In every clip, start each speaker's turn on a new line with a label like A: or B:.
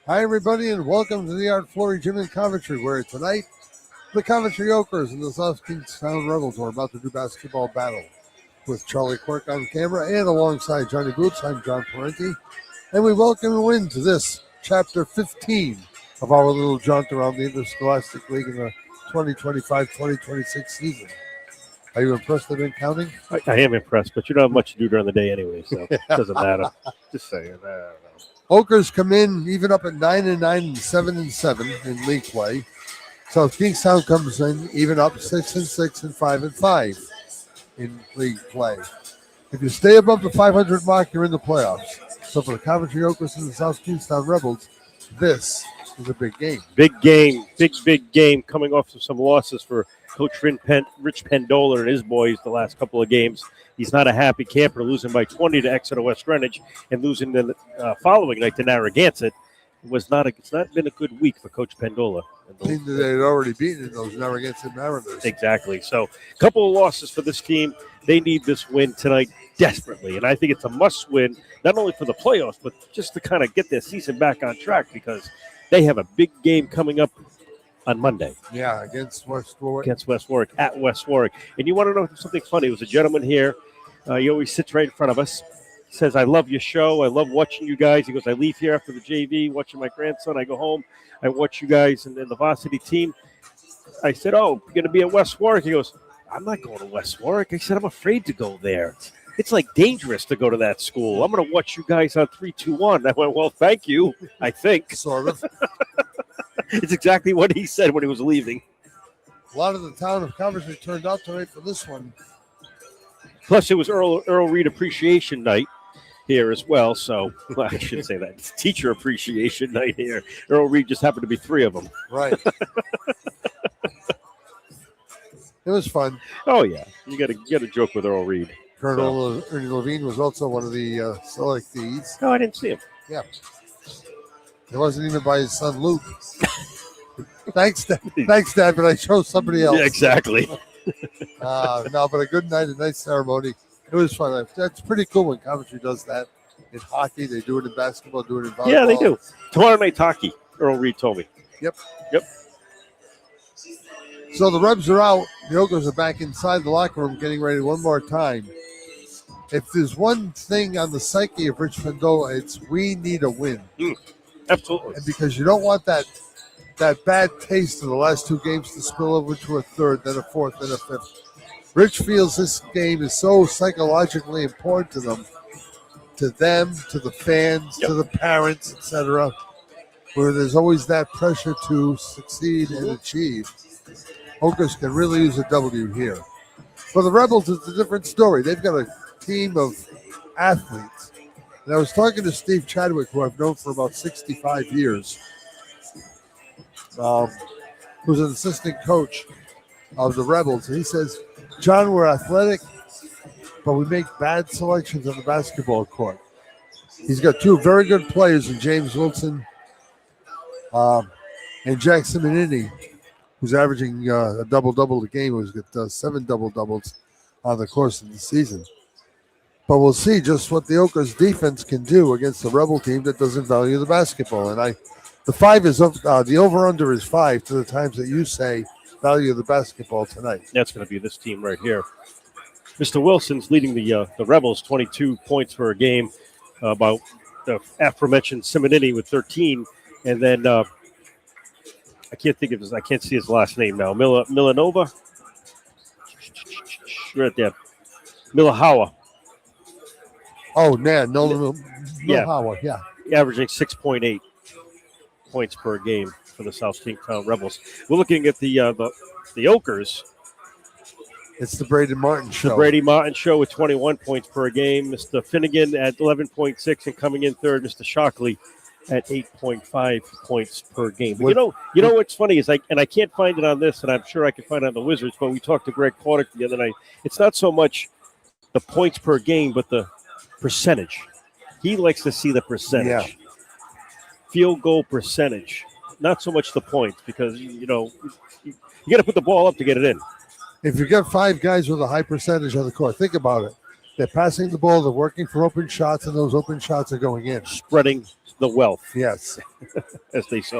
A: Hi, everybody, and welcome to the Art Flory Gym in Coventry, where tonight the Coventry Okers and the South Kingstown Rebels are about to do basketball battle. With Charlie Quirk on camera and alongside Johnny Boots, I'm John Parenti, and we welcome you into this Chapter 15 of our little jaunt around the Interscholastic League in the 2025-2026 season. Are you impressed they've been counting?
B: I am impressed, but you don't have much to do during the day anyway, so it doesn't matter. Just saying. I don't know.
A: Okers come in even up at 9-9 and 7-7 in league play. South Kingstown comes in even up 6-6 and 5-5 in league play. If you stay above the 500 mark, you're in the playoffs. So for the Coventry Okers and the South Kingstown Rebels, this is a big game.
B: Big game, big game coming off of some losses for Coach Rich Pendola and his boys the last couple of games. He's not a happy camper, losing by 20 to Exeter West Greenwich and losing the following night to Narragansett. It's not been a good week for Coach Pendola.
A: Team that they had already beaten in those Narragansett Mariners.
B: Exactly. So a couple of losses for this team. They need this win tonight desperately. And I think it's a must win, not only for the playoffs, but just to kind of get their season back on track because they have a big game coming up on Monday.
A: Yeah, against West Warwick.
B: At West Warwick. And you want to know something funny? There was a gentleman here. He always sits right in front of us. Says, I love your show. I love watching you guys. He goes, I leave here after the JV, watching my grandson. I go home. I watch you guys and the varsity team. I said, oh, you're going to be at West Warwick? He goes, I'm not going to West Warwick. I said, I'm afraid to go there. It's like dangerous to go to that school. I'm going to watch you guys on 3-2-1. I went, well, thank you, I think.
A: Sort of.
B: It's exactly what he said when he was leaving.
A: A lot of the town of Coventry turned out tonight for this one.
B: Plus, it was Earl Reed Appreciation Night here as well. So, well, I shouldn't say that. It's Teacher Appreciation Night here. Earl Reed just happened to be three of them.
A: Right. It was fun.
B: Oh, yeah. You got a joke with Earl Reed.
A: Colonel Ernie Levine was also one of the selectees.
B: Oh, I didn't see him.
A: Yeah. It wasn't even by his son, Luke. Thanks, Dad, but I chose somebody else.
B: Yeah, exactly.
A: No, but a good night, a nice ceremony. It was fun. That's pretty cool when Coventry does that. In hockey, they do it in basketball, do it in volleyball.
B: Yeah, they do. Tomorrow night hockey, Earl Reed told me.
A: Yep.
B: So
A: the Rebs are out. The Okers are back inside the locker room getting ready one more time. If there's one thing on the psyche of Rich Pendola, it's we need a win.
B: Absolutely.
A: And because you don't want that bad taste of the last two games to spill over to a third, then a fourth, then a fifth. Rich feels this game is so psychologically important to them, to the fans, to the parents, etc., where there's always that pressure to succeed and achieve. Okers can really use a W here. For the Rebels, it's a different story. They've got a team of athletes. And I was talking to Steve Chadwick, who I've known for about 65 years, who's an assistant coach of the Rebels. And he says, John, we're athletic, but we make bad selections on the basketball court. He's got two very good players in James Wilson and Jackson Manini, who's averaging a double-double a game, who's got 7 double-doubles on the course of the season. But we'll see just what the Okers defense can do against the Rebel team that doesn't value the basketball. And the over-under is 5 to the times that you say value the basketball tonight.
B: That's going to be this team right here. Mr. Wilson's leading the Rebels 22 points per game, about the aforementioned Simonini with 13, and then I can't see his last name now. Milanova, right there. Milahawa.
A: Oh man, Milahawa, yeah.
B: Averaging 6.8 points per game for the South Kingstown Rebels. We're looking at the Okers.
A: It's the Brady Martin show.
B: The Brady Martin show with 21 points per game. Mr. Finnegan at 11.6 and coming in third, Mr. Shockley at 8.5 points per game. But you know what's funny is I can't find it on this, and I'm sure I can find it on the Wizards, but we talked to Greg Portick the other night. It's not so much the points per game, but the percentage. He likes to see the percentage.
A: Yeah.
B: Field goal percentage. Not so much the points, because, you got to put the ball up to get it in.
A: If you got 5 guys with a high percentage on the court, think about it. They're passing the ball. They're working for open shots, and those open shots are going in.
B: Spreading the wealth,
A: Yes.
B: as they see.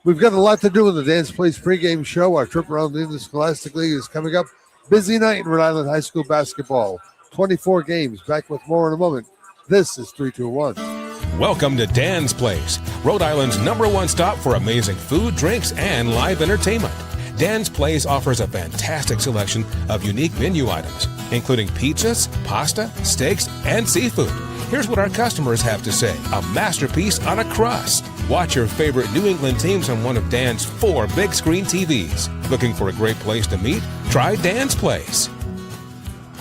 A: We've got a lot to do in the Dance Place pregame show. Our trip around the Interscholastic League is coming up. Busy night in Rhode Island High School basketball. 24 games. Back with more in a moment. This is 321.
C: Welcome to Dan's Place, Rhode Island's #1 stop for amazing food, drinks, and live entertainment. Dan's Place offers a fantastic selection of unique menu items, including pizzas, pasta, steaks, and seafood. Here's what our customers have to say: a masterpiece on a crust. Watch your favorite New England teams on one of Dan's 4 big screen TVs. Looking for a great place to meet? Try Dan's Place.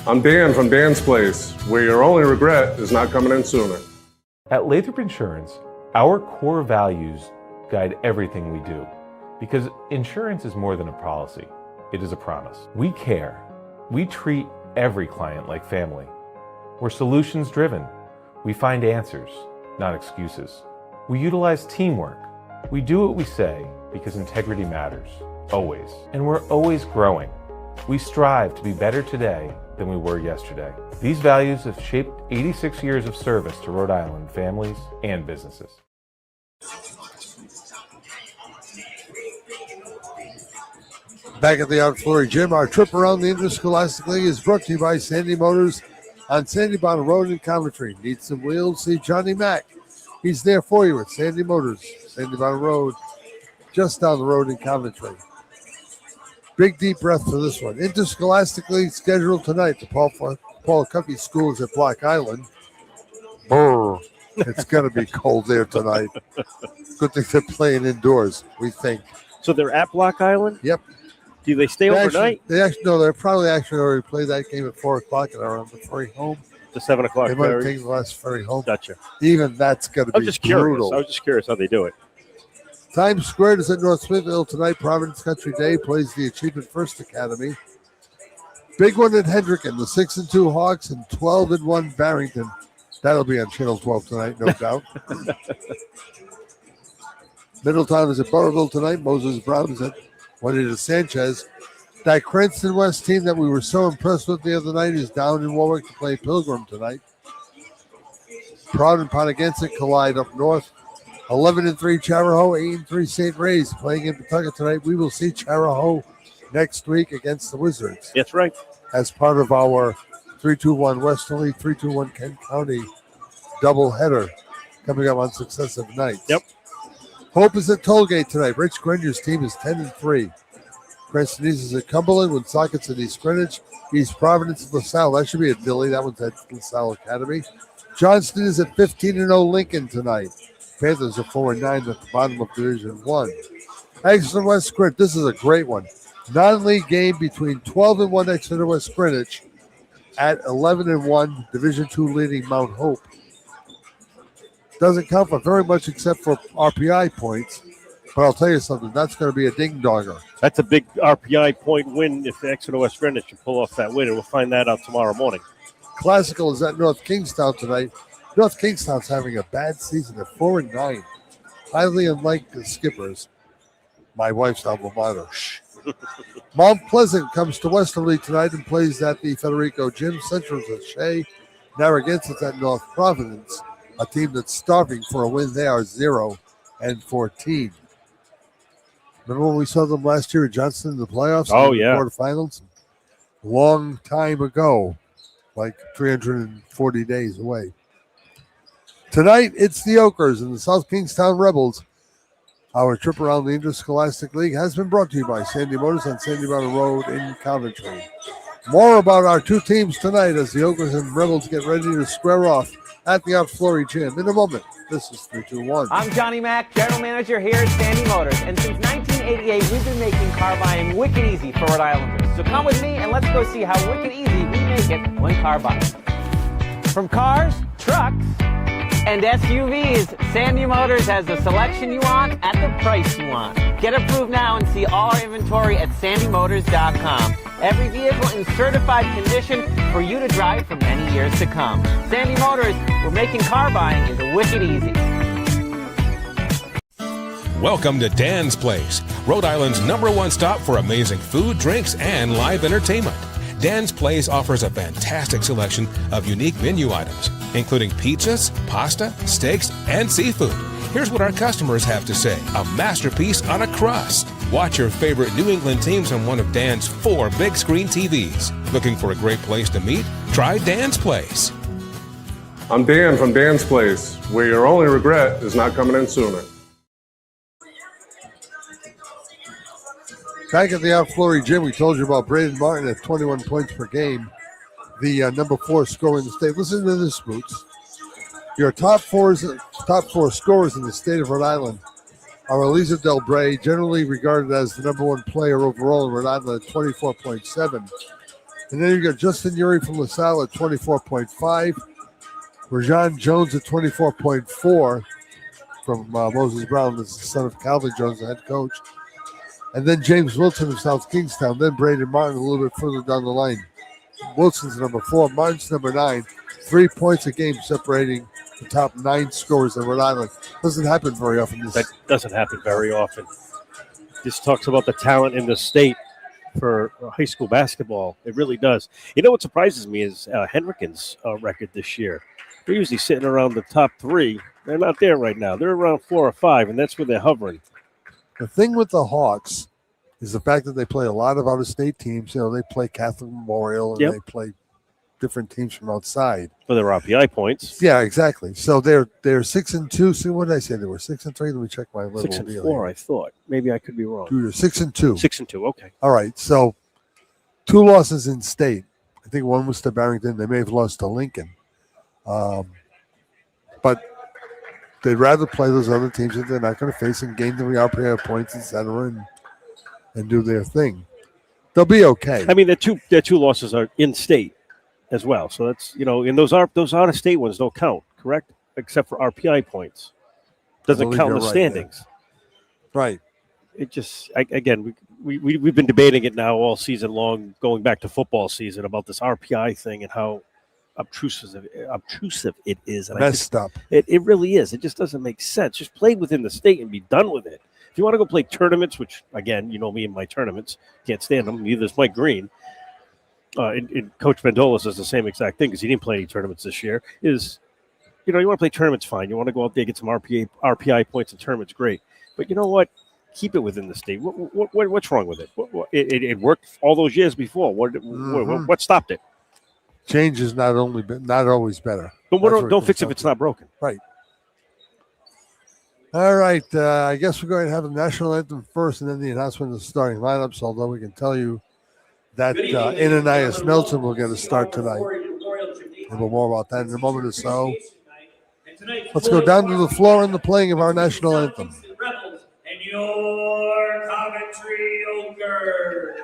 D: I'm Dan from Dan's Place, where your only regret is not coming in sooner.
E: At Lathrop Insurance, our core values guide everything we do, because insurance is more than a policy. It is a promise. We care. We treat every client like family. We're solutions driven. We find answers, not excuses. We utilize teamwork. We do what we say because integrity matters, always. And we're always growing. We strive to be better today than we were yesterday. These values have shaped 86 years of service to Rhode Island families and businesses.
A: Back at the Outflurry Gym, our trip around the Interscholastic League is brought to you by Sandy Motors on Sandy Bottom Road in Coventry. Need some wheels? See Johnny Mack. He's there for you at Sandy Motors, Sandy Bottom Road, just down the road in Coventry. Big deep breath for this one. Interscholastic League scheduled tonight. The Paul Cuffey School is at Block Island. Brr. It's going to be cold there tonight. Good thing they're playing indoors, we think.
B: So they're at Block Island?
A: Yep.
B: Do they stay overnight?
A: They're probably already played that game at 4 o'clock and are on the ferry home.
B: The 7 o'clock
A: They might have
B: ferry?
A: taken the last ferry home.
B: Gotcha.
A: Even that's going to be brutal.
B: I was just curious how they do it.
A: Times Square is at North Smithville tonight. Providence Country Day plays the Achievement First Academy. Big one at Hendricken, the 6-2 Hawks and 12-1 Barrington. That'll be on Channel 12 tonight, no doubt. Middletown is at Burrville tonight. Moses Brown is at Juanita Sanchez. That Cranston West team that we were so impressed with the other night is down in Warwick to play Pilgrim tonight. Proud and Pontiac collide up north. 11-3 Charahoe, 8-3 St. Ray's playing in Pawtucket tonight. We will see Charahoe next week against the Wizards.
B: That's right.
A: As part of our 3-2-1 Westerly, 3-2-1 Kent County doubleheader coming up on successive nights.
B: Yep.
A: Hope is at Tollgate tonight. Rich Grenier's team is 10-3. Cranston East is at Cumberland, Woonsocket's at East Greenwich. East Providence at LaSalle. That should be at Dilly. That one's at LaSalle Academy. Johnston is at 15-0 Lincoln tonight. Panthers are 4-9 at the bottom of Division 1. Exeter West Greenwich, this is a great one. Non-league game between 12-1 Exeter West Greenwich at 11-1 Division 2 leading Mount Hope. Doesn't count for very much except for RPI points, but I'll tell you something, that's going to be a ding-donger.
B: That's a big RPI point win if Exeter West Greenwich can pull off that win, and we'll find that out tomorrow morning.
A: Classical is at North Kingstown tonight. North Kingstown's having a bad season. They're 4-9. Highly unlike the Skippers. My wife's alma mater. Mount Pleasant comes to Westerly tonight and plays at the Federico Gym. Central's at Shea. Narragansett's at North Providence, a team that's starving for a win. They are 0-14. Remember when we saw them last year at Johnston in the playoffs?
B: Oh,
A: in the
B: yeah.
A: Quarterfinals? Long time ago, like 340 days away. Tonight, it's the Okers and the South Kingstown Rebels. Our trip around the Interscholastic League has been brought to you by Sandy Motors on Sandy Bottom Road in Coventry. More about our two teams tonight as the Okers and Rebels get ready to square off at the Outflurry Gym. In a moment, this is 321.
F: I'm Johnny Mack, General Manager here at Sandy Motors, and since 1988, we've been making car buying wicked easy for Rhode Islanders. So come with me and let's go see how wicked easy we make it when car buying. From cars, trucks, and SUVs, Sandy Motors has the selection you want at the price you want. Get approved now and see all our inventory at sandymotors.com. Every vehicle in certified condition for you to drive for many years to come. Sandy Motors, we're making car buying is wicked easy.
C: Welcome to Dan's Place, Rhode Island's #1 stop for amazing food, drinks, and live entertainment. Dan's Place offers a fantastic selection of unique menu items, including pizzas, pasta, steaks, and seafood. Here's what our customers have to say. A masterpiece on a crust. Watch your favorite New England teams on one of Dan's 4 big screen TVs. Looking for a great place to meet? Try Dan's Place.
D: I'm Dan from Dan's Place, where your only regret is not coming in sooner.
A: Back at the Out Flurry Gym, we told you about Braden Martin at 21 points per game, the number 4 scorer in the state. Listen to this, Boots. Your top four scorers in the state of Rhode Island are Eliza Delbray, generally regarded as the number 1 player overall in Rhode Island at 24.7. And then you got Justin Uri from LaSalle at 24.5. Rajon Jones at 24.4 from Moses Brown, the son of Calvin Jones, the head coach. And then James Wilson of South Kingstown. Then Braden Martin a little bit further down the line. Wilson's number 4. Martin's number 9. 3 points a game separating the top 9 scorers in Rhode Island. Doesn't happen very often.
B: That doesn't happen very often. This talks about the talent in the state for high school basketball. It really does. You know what surprises me is Henriken's record this year. They're usually sitting around the top 3. They're not there right now. They're around 4 or 5, and that's where they're hovering.
A: The thing with the Hawks is the fact that they play a lot of out-of-state teams. You know, they play Catholic Memorial and they play different teams from outside
B: for their RPI points.
A: Yeah, exactly. So they're 6-2. So what did I say? They were 6-3. Let me check my little
B: 6-4.
A: deal.
B: I thought maybe I could be wrong.
A: Dude, 6-2.
B: 6-2. Okay.
A: All right. So 2 losses in state. I think one was to Barrington. They may have lost to Lincoln, but they'd rather play those other teams that they're not going to face and gain the RPI points, etc., and do their thing. They'll be okay.
B: I mean, their two losses are in state as well. So that's, and those out-of-state ones don't count, correct? Except for RPI points. Doesn't count in the standings.
A: Right.
B: It just, again, we've been debating it now all season long, going back to football season, about this RPI thing and how obtrusive it is. And
A: messed up.
B: It really is. It just doesn't make sense. Just play within the state and be done with it. If you want to go play tournaments, which, again, you know me and my tournaments, can't stand them. Neither does Mike Green. And Coach Mendola says the same exact thing because he didn't play any tournaments this year. You want to play tournaments, fine. You want to go out there, get some RPI points in tournaments, great. But you know what? Keep it within the state. What's wrong with it? It worked all those years before. What stopped it?
A: Change is not always better.
B: But don't fix it if it's not broken.
A: Right. All right. I guess we're going to have the national anthem first and then the announcement of the starting lineups, although we can tell you that Ananias Nelson will get a start tonight. A little more about that in a moment or so. Let's go down to the floor in the playing of our national anthem.
G: And your Coventry Ogre.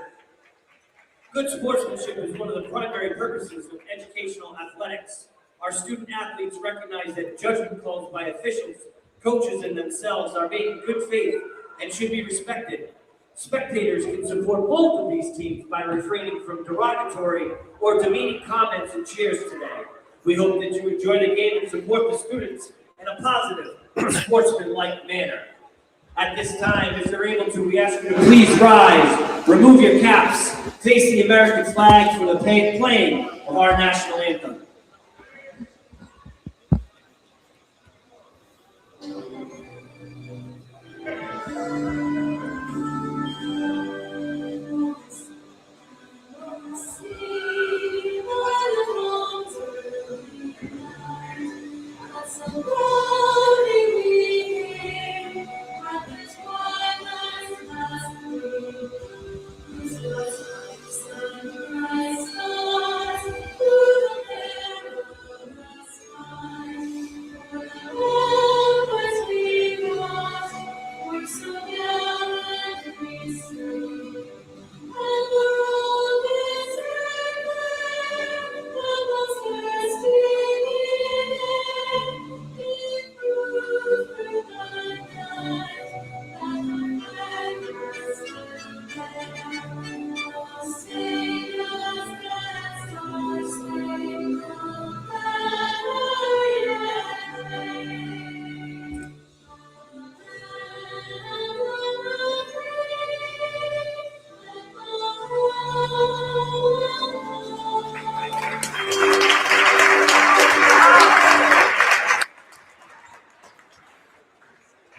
G: Good sportsmanship is one of the primary purposes of educational athletics. Our student athletes recognize that judgment calls by officials, coaches, and themselves are made in good faith and should be respected. Spectators can support both of these teams by refraining from derogatory or demeaning comments and cheers today. We hope that you enjoy the game and support the students in a positive, sportsmanlike manner. At this time, if you're able to, we ask you to please rise, remove your caps, face the American flag for the playing of our national anthem.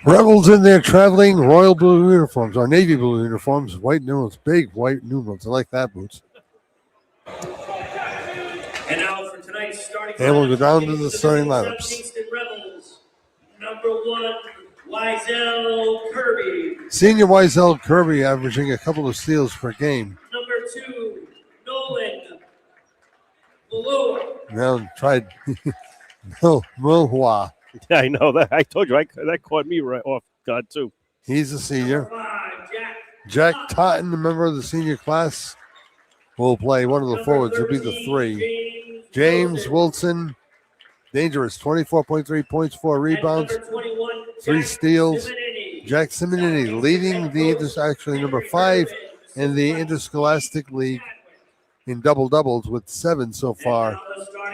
A: Rebels in their traveling royal blue uniforms, or navy blue uniforms, white numerals, big white numerals. I like that, Boots.
G: And now for tonight's starting
A: And we'll go
G: lineup,
A: down to
G: beginning
A: the
G: with
A: starting
G: Rebels from
A: lineups.
G: Kingston Rebels. Number 1, Wiesel Kirby.
A: Senior Wiesel Kirby averaging a couple of steals per game.
G: Number 2, Nolan Malua.
A: Now tried Mulhua.
B: Yeah, I know that. I told you that caught me right off guard too.
A: He's a senior.
G: 5,
A: Jack Totten, a member of the senior class, will play one of the forwards. He'll be the 3. James Wilson, dangerous, 24.3 points, 4 rebounds, 3 steals. Jack Simonini leading the actually number 5 in the Interscholastic League in double-doubles with 7 so far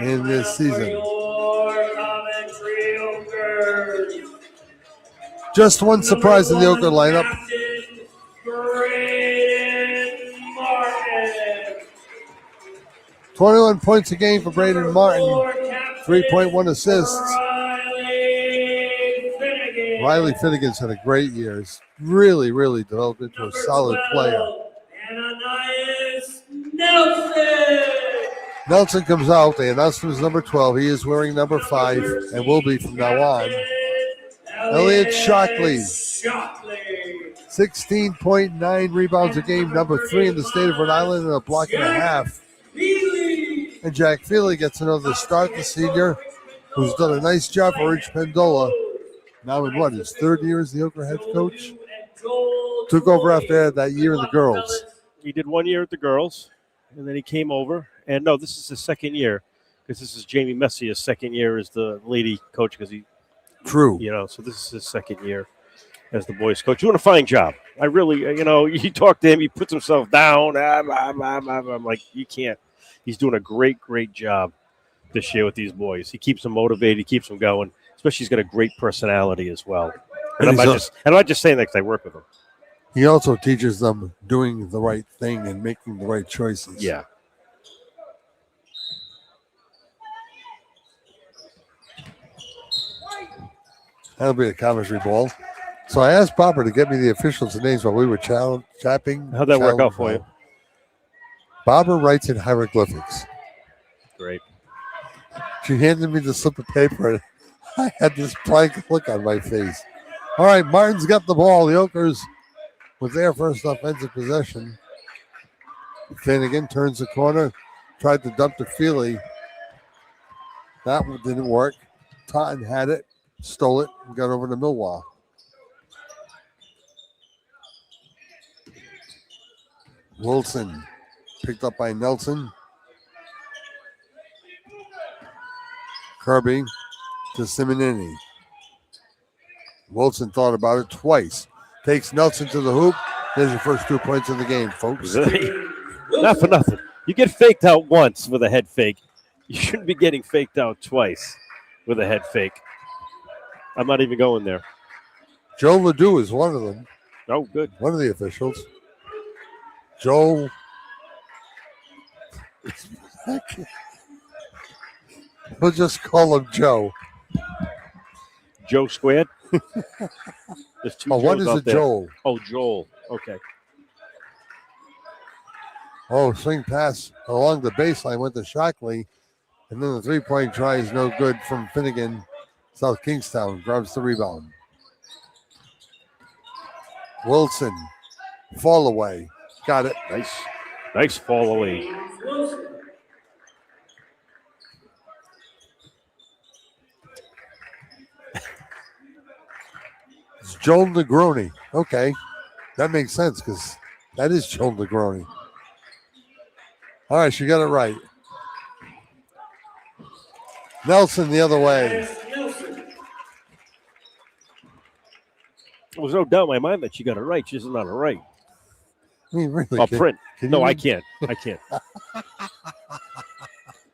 A: in this season. Just one surprise in the Ochre lineup. 21 points a game for Braden Martin, 3.1 assists. Riley Finnegan's had a great year. He's really, really developed into a solid player. Nelson comes out. They announced him as number 12. He is wearing number 5 and will be from now on. Elliot Shockley, 16.9 rebounds a game, number 3 in the state of Rhode Island, and a block and a half. And Jack Feely gets another start, the senior, who's done a nice job for Rich Pendola. Now in his 3rd year as the Ochre head coach? Took over after that year in the girls.
B: He did 1 year at the girls, and then he came over. And no, this is his 2nd year, because this is Jamie Messier's 2nd year as the lady coach, because he.
A: True.
B: So this is his 2nd year as the boys coach. Doing a fine job. I really, you talk to him, he puts himself down. I'm like, you can't. He's doing a great, great job this year with these boys. He keeps them motivated. He keeps them going. Especially he's got a great personality as well. And I'm not just saying that because I work with him.
A: He also teaches them doing the right thing and making the right choices.
B: Yeah.
A: That'll be a Coventry ball. So I asked Barbara to get me the officials' names while we were chapping.
B: How'd that work out for you?
A: Barbara writes in hieroglyphics.
B: Great.
A: She handed me the slip of paper, and I had this blank look on my face. All right, Martin's got the ball. The Ochres with their first offensive possession. Finnegan turns the corner, tried to dump to Feely. That one didn't work. Totten had it, stole it, and got over to Milwaukee. Wilson picked up by Nelson. Kirby to Simonini. Wilson thought about it twice. Takes Nelson to the hoop. There's your first 2 points of the game, folks.
B: Not for nothing. You get faked out once with a head fake. You shouldn't be getting faked out twice with a head fake. I'm not even going there.
A: Joe Ledoux is one of them.
B: Oh, good.
A: One of the officials. Joe. We'll just call him Joe.
B: Joe squared? There's 2
A: what
B: Joes
A: is
B: out
A: a
B: there.
A: Joel?
B: Oh, Joel. Okay.
A: Oh, swing pass along the baseline went to Shockley. And then the 3-point try is no good from Finnegan. South Kingstown grabs the rebound. Wilson, fall away. Got it.
B: Nice fall away.
A: It's Joel Negroni. Okay. That makes sense because that is Joel Negroni. All right, she got it right. Nelson the other way.
B: There was no doubt in my mind that she got it right. She's not right.
A: I mean, really?
B: I'll print. No,
A: you
B: I can't. I can't.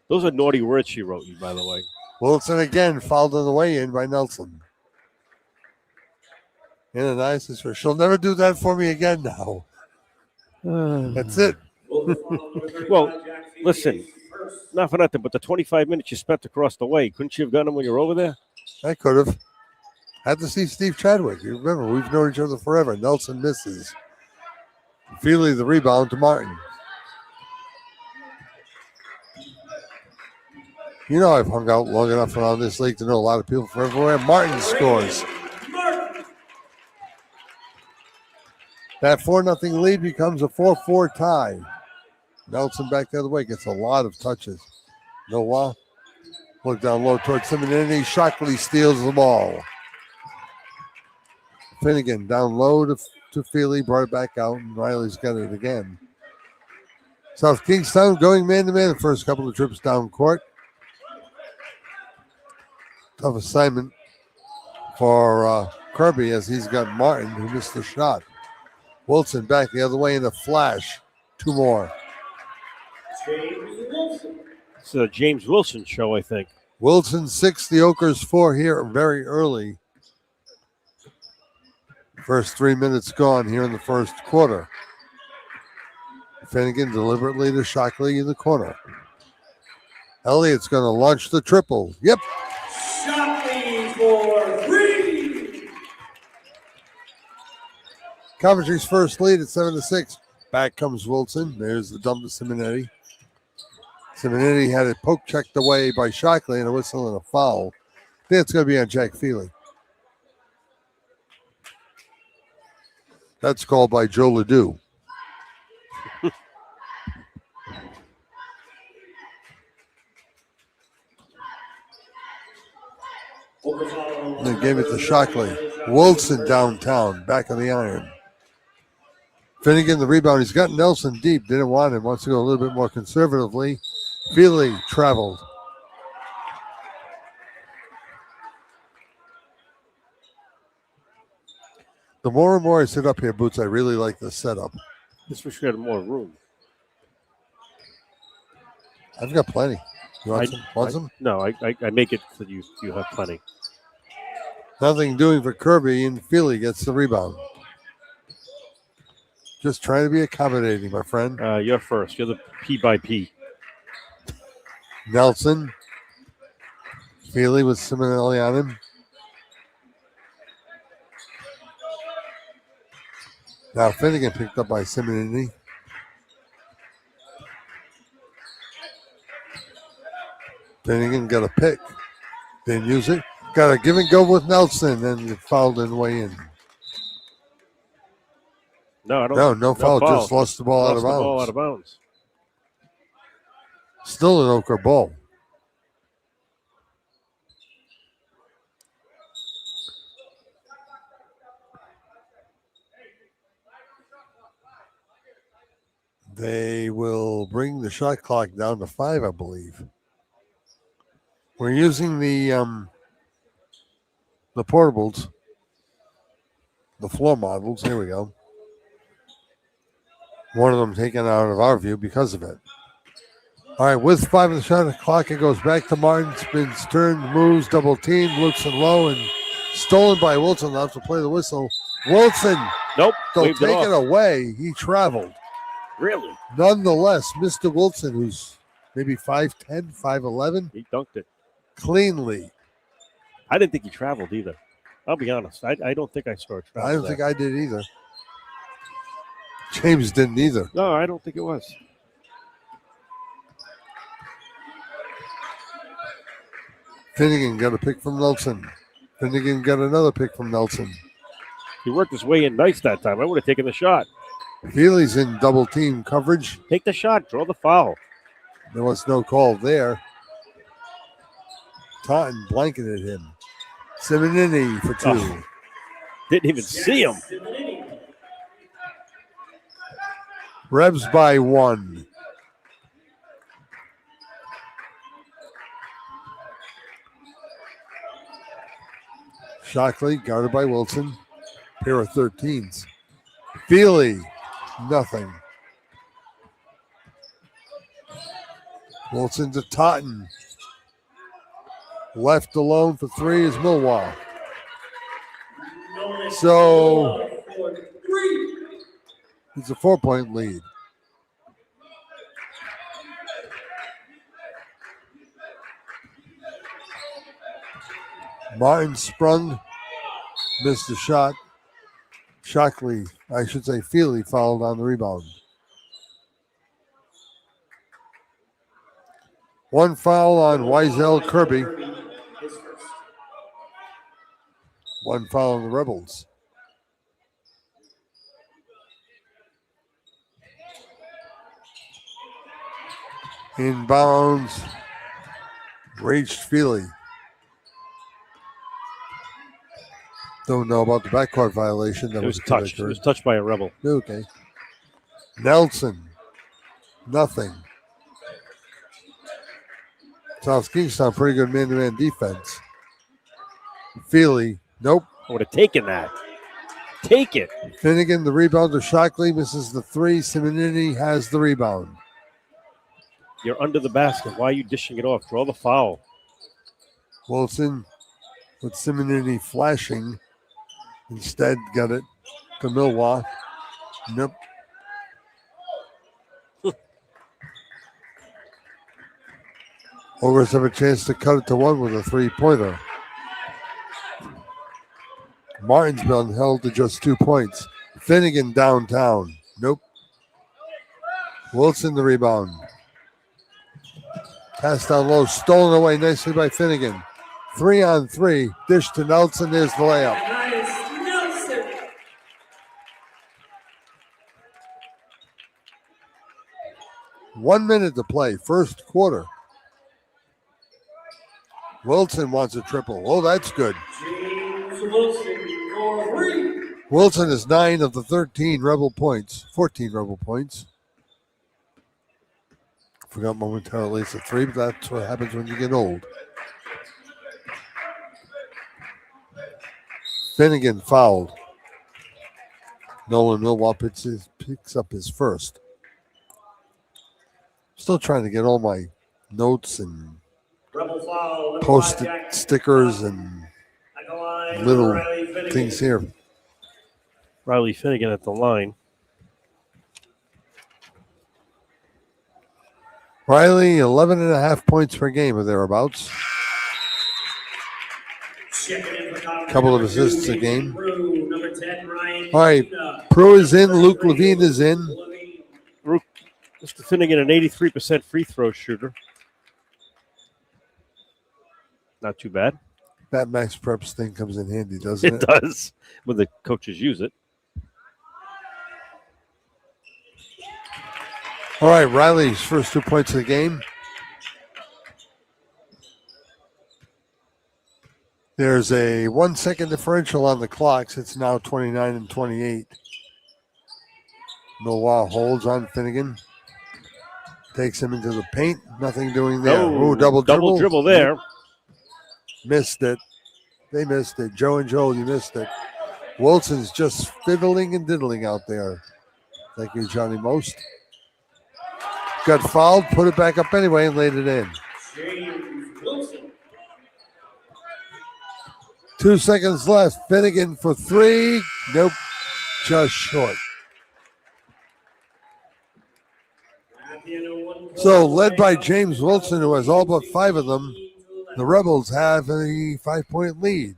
B: Those are naughty words she wrote you, by the way.
A: Wilson again fouled on the way in by Nelson. Ananias says, she'll never do that for me again now. That's it.
B: Well, listen, not for nothing, but the 25 minutes you spent across the way, couldn't you have gotten them when you were over there?
A: I could have. Had to see Steve Chadwick. You remember, we've known each other forever. Nelson misses. Feely the rebound to Martin. You know I've hung out long enough around this league to know a lot of people from everywhere. Martin scores. That 4-0 lead becomes a 4-4 tie. Nelson back the other way, gets a lot of touches. Noah, look down low towards Simonini. Shockley steals the ball. Finnegan down low to Feely, brought it back out, and Riley's got it again. South Kingstown going man-to-man the first couple of trips down court. Tough assignment for Kirby as he's got Martin, who missed the shot. Wilson back the other way in a flash. Two more.
B: It's a James Wilson show, I think.
A: Wilson 6, the Oakers 4 here very early. First 3 minutes gone here in the first quarter. Finnegan deliberately to Shockley in the corner. Elliott's going to launch the triple. Yep.
G: Shockley for 3.
A: Coventry's first lead at 7-6. Back comes Wilson. There's the dump to Simonetti. Simonetti had it poke checked away by Shockley and a whistle and a foul. I think it's going to be on Jack Feely. That's called by Joe Ledoux. They gave it to Shockley. Wilson downtown, back of the iron. Finnegan the rebound. He's got Nelson deep. Didn't want him. Wants to go a little bit more conservatively. Feely traveled. The more and more I sit up here, Boots, I really like the setup.
B: Just wish we had more room.
A: I've got plenty. You want some? Want some?
B: No, I make it so you have plenty.
A: Nothing doing for Kirby, and Feely gets the rebound. Just trying to be accommodating, my friend.
B: You're first. You're the P by P.
A: Nelson. Feely with Simonelli on him. Now Finnegan picked up by Simonini. Finnegan got a pick. Didn't use it. Got a give and go with Nelson, and it fouled on the way in.
B: No, I don't.
A: No foul. Just lost the ball out of bounds.
B: Ball out of bounds.
A: Still an Oker ball. They will bring the shot clock down to 5, I believe. We're using the portables, the floor models. Here we go. One of them taken out of our view because of it. All right, with 5 on the shot clock, it goes back to Martin. Spins, turns, moves, double team, looks and low, and stolen by Wilson. Now to play the whistle. Wilson.
B: Nope.
A: They'll take it away. He traveled.
B: Really?
A: Nonetheless, Mr. Wilson, who's maybe 5'10", 5'11",
B: he dunked it
A: cleanly.
B: I didn't think he traveled either. I'll be honest. I don't think I saw a travel.
A: I don't think I did either. James didn't either.
B: No, I don't think it was.
A: Finnegan got a pick from Nelson. Finnegan got another pick from Nelson.
B: He worked his way in nice that time. I would have taken the shot.
A: Feely's in double team coverage.
B: Take the shot. Draw the foul.
A: There was no call there. Taunton blanketed him. Simonini for 2.
B: Oh, didn't even see him.
A: Rebs by 1. Shockley guarded by Wilson. Pair of 13s. Feely, nothing. Wilson to Taunton. Left alone for 3 is Milwaukee. So it's a 4-point lead. Martin sprung Missed the shot. Shockley, I should say Feely, fouled on the rebound. One foul on Wiesel Kirby.
G: His first.
A: One foul on the Rebels. Inbounds. Reached Feely. Don't know about the backcourt violation. That
B: It was
A: a
B: touched.
A: kid
B: It was touched by a Rebel.
A: Okay. Nelson. Nothing. South Kingstown, pretty good man-to-man defense. Feely. Nope.
B: I would have taken that. Take it.
A: Finnegan, the rebound to Shockley, misses the three. Simonini has the rebound.
B: You're under the basket. Why are you dishing it off? Draw the foul.
A: Wilson with Simonini flashing. Instead, got it to Milwaukee. Nope. Ogres have a chance to cut it to one with a three-pointer. Martin's been held to just 2 points. Finnegan downtown. Nope. Wilson the rebound. Pass down low, stolen away nicely by Finnegan. 3-on-3. Dish to Nelson. There's the layup.
G: And that is Nelson.
A: One minute to play, first quarter. Wilson wants a triple. Oh, that's good.
G: James Wilson for three.
A: Wilson is 9 of the 14 Rebel points. Forgot momentarily it's a three, but that's what happens when you get old. Finnegan fouled. Nolan Milwaukee picks up his first. Still trying to get all my notes and
G: Rebel foul.
A: post-it stickers and little things here.
B: Riley Finnegan at the line.
A: Riley, 11.5 points per game or thereabouts. Couple of assists a game. All right, Prue is in. Luke Levine is in.
B: Mr. Finnegan, an 83% free throw shooter. Not too bad.
A: That Max Preps thing comes in handy, doesn't it?
B: It does when the coaches use it.
A: All right, Riley's first 2 points of the game. There's a 1 second differential on the clocks. It's now 29-28. Milwaukee holds on Finnegan. Takes him into the paint. Nothing doing there.
B: Oh,
A: double
B: dribble there.
A: Missed it. They missed it. Joe and Joel, you missed it. Wilson's just fiddling and diddling out there. Thank you, Johnny Most. Got fouled, put it back up anyway, and laid it in.
G: James Wilson.
A: 2 seconds left. Finnegan for three. Nope. Just short. So, led by James Wilson, who has all but 5 of them, the Rebels have a 5-point lead.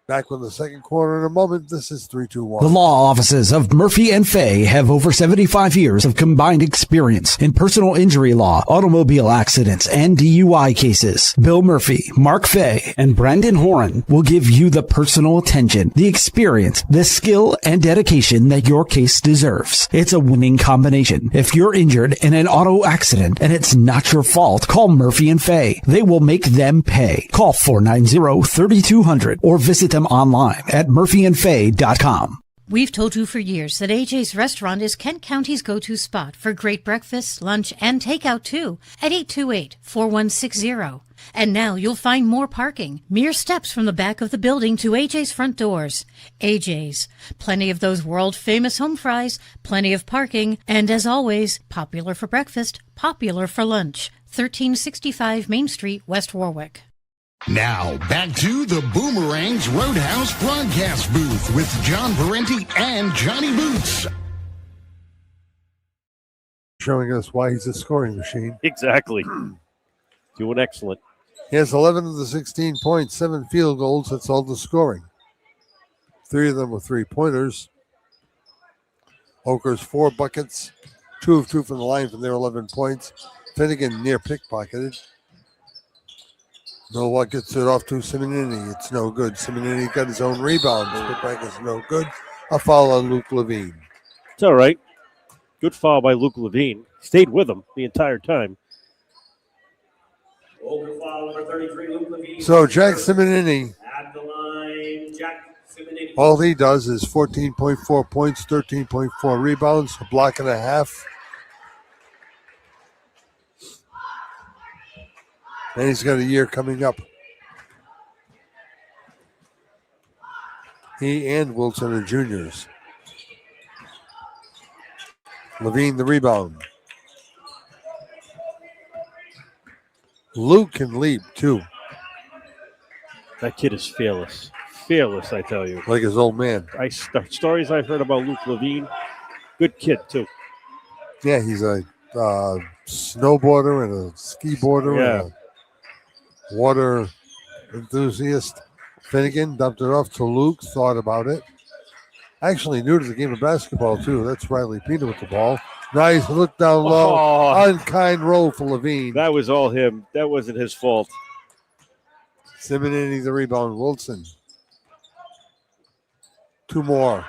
A: Back with the second quarter in a moment. This is 3-2-1.
H: The law offices of Murphy and Fay have over 75 years of combined experience in personal injury law, automobile accidents, and DUI cases. Bill Murphy, Mark Fay, and Brandon Horan will give you the personal attention, the experience, the skill, and dedication that your case deserves. It's a winning combination. If you're injured in an auto accident and it's not your fault, call Murphy and Fay. They will make them pay. Call 490-3200 or visit them online at murphyandfay.com.
I: We've told you for years that AJ's Restaurant is Kent County's go-to spot for great breakfast, lunch, and takeout too at 828-4160. And now you'll find more parking, mere steps from the back of the building to AJ's front doors. AJ's, plenty of those world-famous home fries, plenty of parking, and as always, popular for breakfast, popular for lunch. 1365 Main Street, West Warwick.
J: Now, back to the Boomerang's Roadhouse broadcast booth with John Parenti and Johnny Boots.
A: Showing us why he's a scoring machine.
B: Exactly. Doing excellent.
A: He has 11 of the 16 points, 7 field goals. That's all the scoring. 3 of them were three-pointers. Oakers 4 buckets, 2 of 2 from the line from their 11 points. Finnegan near pickpocketed. Millwall gets it off to Simonini. It's no good. Simonini got his own rebound. The putback is no good. A foul on Luke Levine.
B: It's all right. Good foul by Luke Levine. Stayed with him the entire time.
G: Open foul number 33, Luke Levine.
A: So Jack Simonini,
G: At the line, Jack Simonini.
A: all he does is 14.4 points, 13.4 rebounds, a block and a half. And he's got a year coming up. He and Wilson are juniors. Levine the rebound. Luke can leap too,
B: That kid is fearless. Fearless, I tell you.
A: like his old man.
B: The stories I've heard about Luke Levine, good kid, too.
A: Yeah, he's a snowboarder and a ski boarder and a water enthusiast. Finnegan dumped it off to Luke, thought about it. Actually new to the game of basketball, too. That's Riley Pina with the ball. Nice look down low.
B: Oh.
A: Unkind roll for Levine.
B: That was all him. That wasn't his fault.
A: Simonini the rebound. Wilson. 2 more.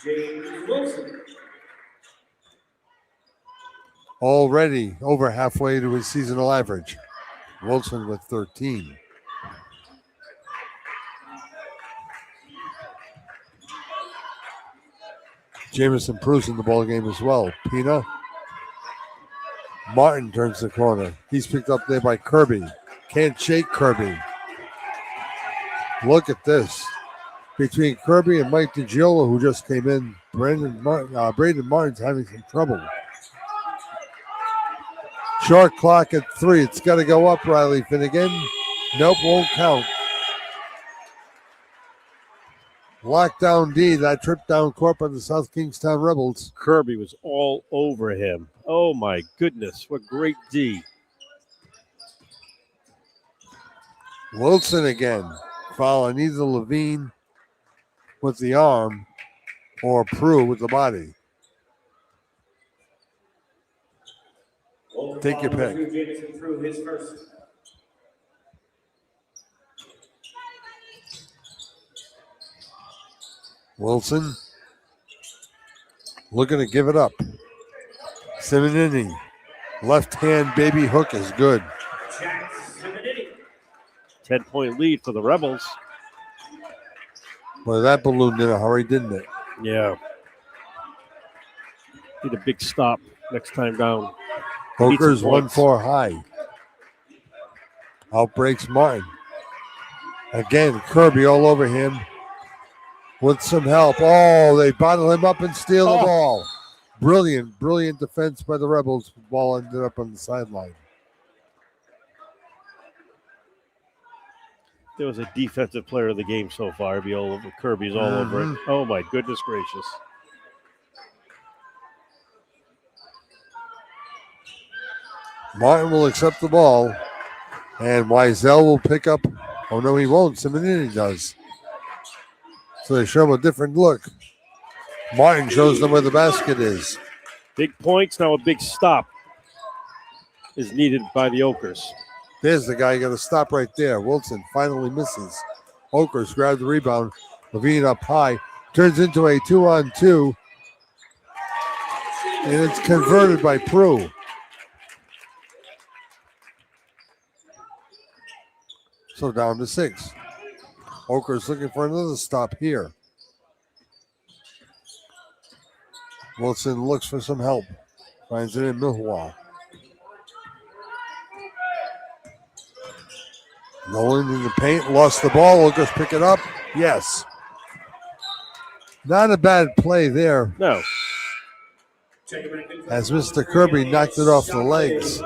G: James Wilson.
A: Already over halfway to his seasonal average. Wilson with 13. Jameson improves in the ball game as well. Pina. Martin turns the corner. He's picked up there by Kirby. Can't shake Kirby. Look at this. Between Kirby and Mike DiGiolo, who just came in, Braden Martin's having some trouble. Short clock at 3. It's got to go up, Riley Finnegan. Nope, won't count. Lockdown D, that trip down court by the South Kingstown Rebels.
B: Kirby was all over him. Oh, my goodness. What great D.
A: Wilson again. Foul on either Levine with the arm or Prue with the body.
G: Open
A: Take your
G: foul number
A: pick.
G: 2, Jameson Prue, his first.
A: Wilson looking to give it up. Simonini. Left hand baby hook is good.
G: Jack Simonini.
B: 10-point lead for the Rebels.
A: Well, that ballooned in a hurry, didn't it?
B: Yeah. Need a big stop next time down.
A: Hoker's
B: some points.
A: 1-4 high. Outbreaks Martin. Again, Kirby all over him with some help. Oh, they bottle him up and steal the ball. Brilliant defense by the Rebels. The ball ended up on the sideline.
B: There was a defensive player of the game so far. It'd be all over. Kirby's all over it. Oh, my goodness gracious.
A: Martin will accept the ball, and Wiesel will pick up. Oh, no, he won't. Simonini does. So they show him a different look. Martin shows them where the basket is.
B: Big points. Now a big stop is needed by the Okers.
A: There's the guy. Got to stop right there. Wilson finally misses. Okers grabs the rebound. Levine up high. Turns into a 2-on-2. And it's converted by Prue. So down to 6. Okers looking for another stop here. Wilson looks for some help. Finds it in Milwaukee. Nolan in the paint, lost the ball. Okers pick it up. Yes. Not a bad play there.
B: No.
A: As Mr. Kirby knocked it off the legs.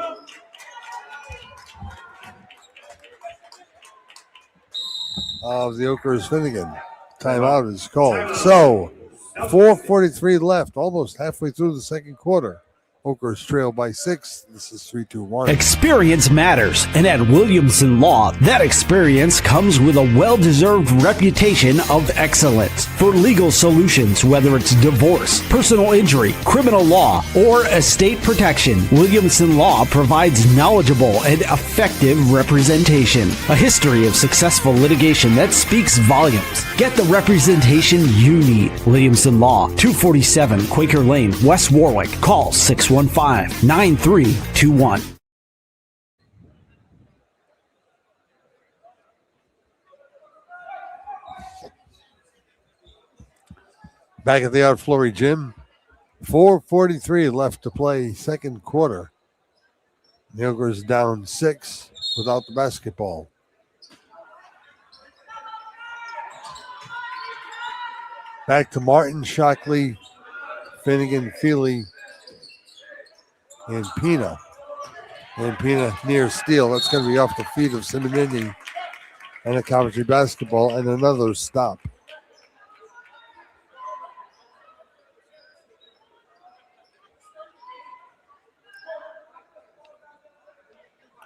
A: Of the Okers Finnegan. Timeout is called. So, 4:43 left, almost halfway through the second quarter. Oakers trail by 6. This is 3-2-1.
H: Experience matters, and at Williamson Law, that experience comes with a well-deserved reputation of excellence. For legal solutions, whether it's divorce, personal injury, criminal law, or estate protection, Williamson Law provides knowledgeable and effective representation. A history of successful litigation that speaks volumes. Get the representation you need. Williamson Law, 247 Quaker Lane, West Warwick. Call 615-9321.
A: Back at the Art Flory Gym. 4:43 left to play second quarter. The Oakers down 6 without the basketball. Back to Martin, Shockley, Finnegan, Feely, and Pina. And Pina near steal. That's going to be off the feet of Simonini and a Coventry basketball and another stop.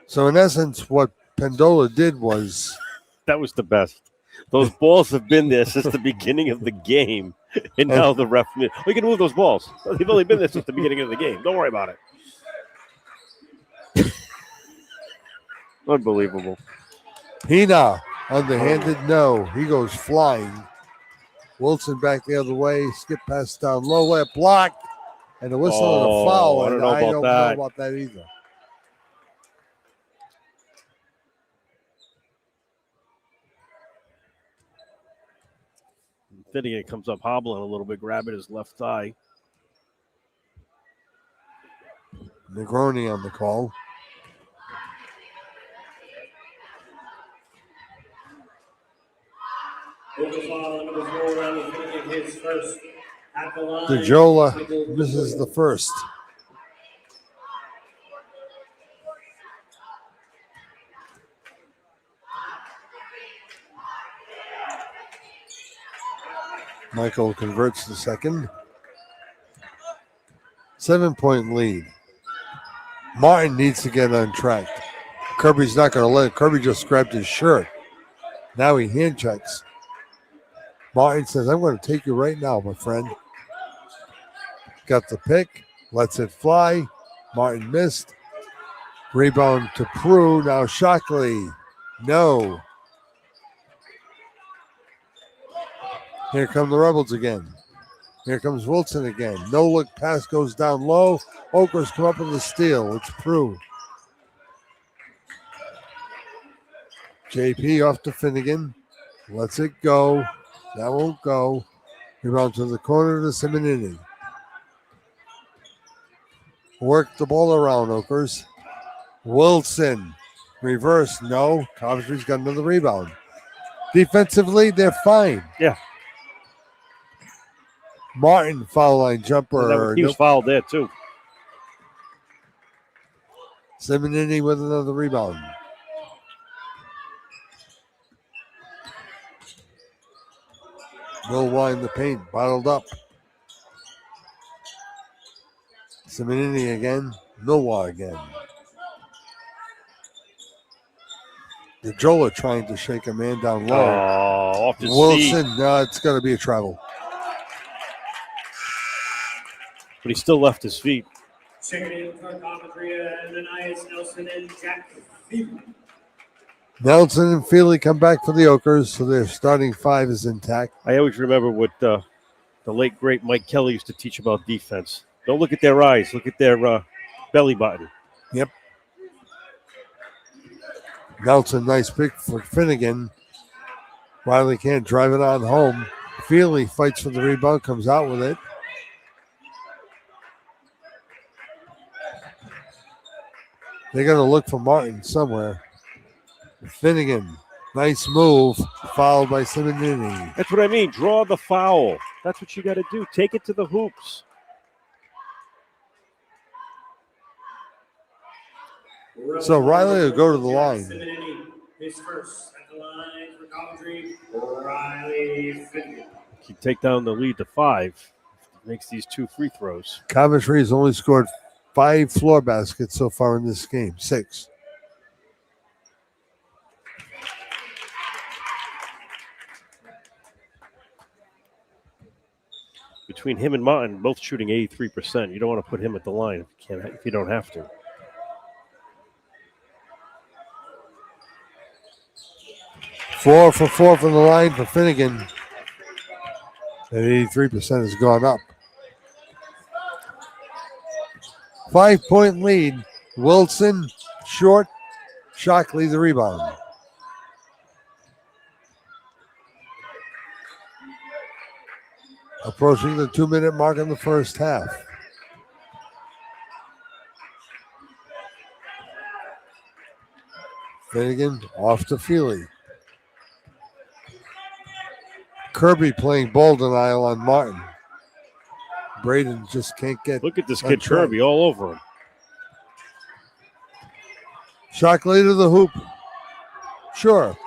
A: So in essence, what Pendola did was...
B: That was the best. Those balls have been there since the beginning of the game. And now the ref... We can move those balls. They've only been there since the beginning of the game. Don't worry about it. Unbelievable.
A: Pina, underhanded, no. He goes flying. Wilson back the other way. Skip pass down low, left blocked. And a whistle and a foul.
B: I don't know
A: about that either.
B: Finnegan comes up hobbling a little bit, grabbing his left thigh.
A: Negroni on the call. DeJola misses the first. Michael converts the second. 7-point lead. Martin needs to get untracked. Kirby's not going to let it. Kirby just grabbed his shirt. Now he hand checks. Martin says, I'm going to take you right now, my friend. Got the pick. Lets it fly. Martin missed. Rebound to Prue. Now Shockley. No. Here come the Rebels again. Here comes Wilson again. No look pass goes down low. Oakers come up with the steal. It's Prue. JP off to Finnegan. Lets it go. That won't go. Rebound to the corner to Simonini. Work the ball around, Oakers. Wilson. Reverse. No. Coventry's got another rebound. Defensively, they're fine.
B: Yeah.
A: Martin, foul line jumper.
B: He was fouled there, too.
A: Simonini with another rebound. Millwa in the paint, bottled up. Simonini again. Millwa again. DeJola trying to shake a man down low.
B: Oh, off his
A: Wilson,
B: feet.
A: no, it's going to be a travel.
B: But he still left his feet.
G: Checking in for Coventry, Ananias Nelson and Jack Feely.
A: Nelson and Feely come back for the Oakers, so their starting five is intact.
B: I always remember what the late, great Mike Kelly used to teach about defense. Don't look at their eyes. Look at their belly button.
A: Yep. Nelson, nice pick for Finnegan. Riley can't drive it on home. Feely fights for the rebound, comes out with it. They're going to look for Martin somewhere. Finnegan, nice move, fouled by Simonini.
B: That's what I mean. Draw the foul. That's what you got to do. Take it to the hoops.
A: So Riley will go to the line.
G: Simonini, his first at the line for Coventry. Riley Finnegan.
B: You take down the lead to 5. Makes these 2 free throws.
A: Coventry has only scored 5 floor baskets so far in this game. 6.
B: Between him and Martin, both shooting 83%. You don't want to put him at the line if you don't have to.
A: Four for 4 from the line for Finnegan. And 83% has gone up. 5-point lead. Wilson, short. Shockley, the rebound. Approaching the 2-minute mark in the first half. Finnegan off to Feely. Kirby playing ball denial on Martin. Braden just can't get.
B: Look at this kid Kirby all over him.
A: Shockley to the hoop. Sure.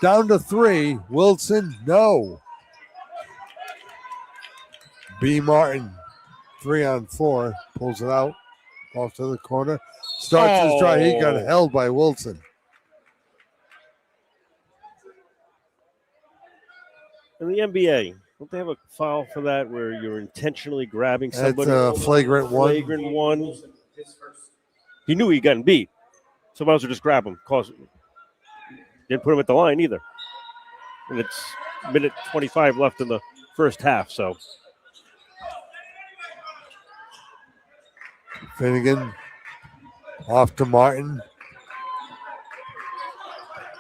A: Down to 3. Wilson, no. B. Martin, 3 on 4. Pulls it out. Off to the corner. Starts his drive. He got held by Wilson.
B: In the NBA, don't they have a foul for that where you're intentionally grabbing somebody?
A: That's a flagrant one.
B: Flagrant one. He knew he got beat. So might as well just grab him. Didn't put him at the line either. And it's minute 25 left in the first half, so.
A: Finnegan off to Martin.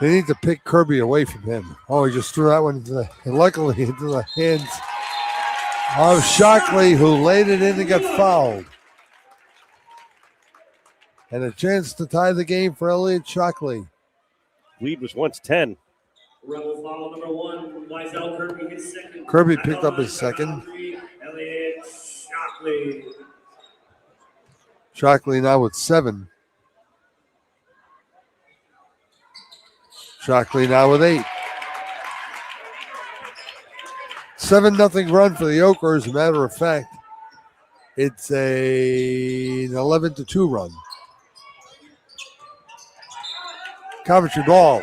A: They need to pick Kirby away from him. Oh, he just threw that one luckily into the hands of Shockley, who laid it in and got fouled. And a chance to tie the game for Elliot Shockley.
B: Lead was once 10.
G: Rebel foul number 1. Wiesel Kirby, his second.
A: Kirby picked up his second.
G: Elliot Shockley.
A: Shockley now with 7. Shockley now with 8. 7-0 run for the Ochre. As a matter of fact, it's an 11-2 run. Coventry ball.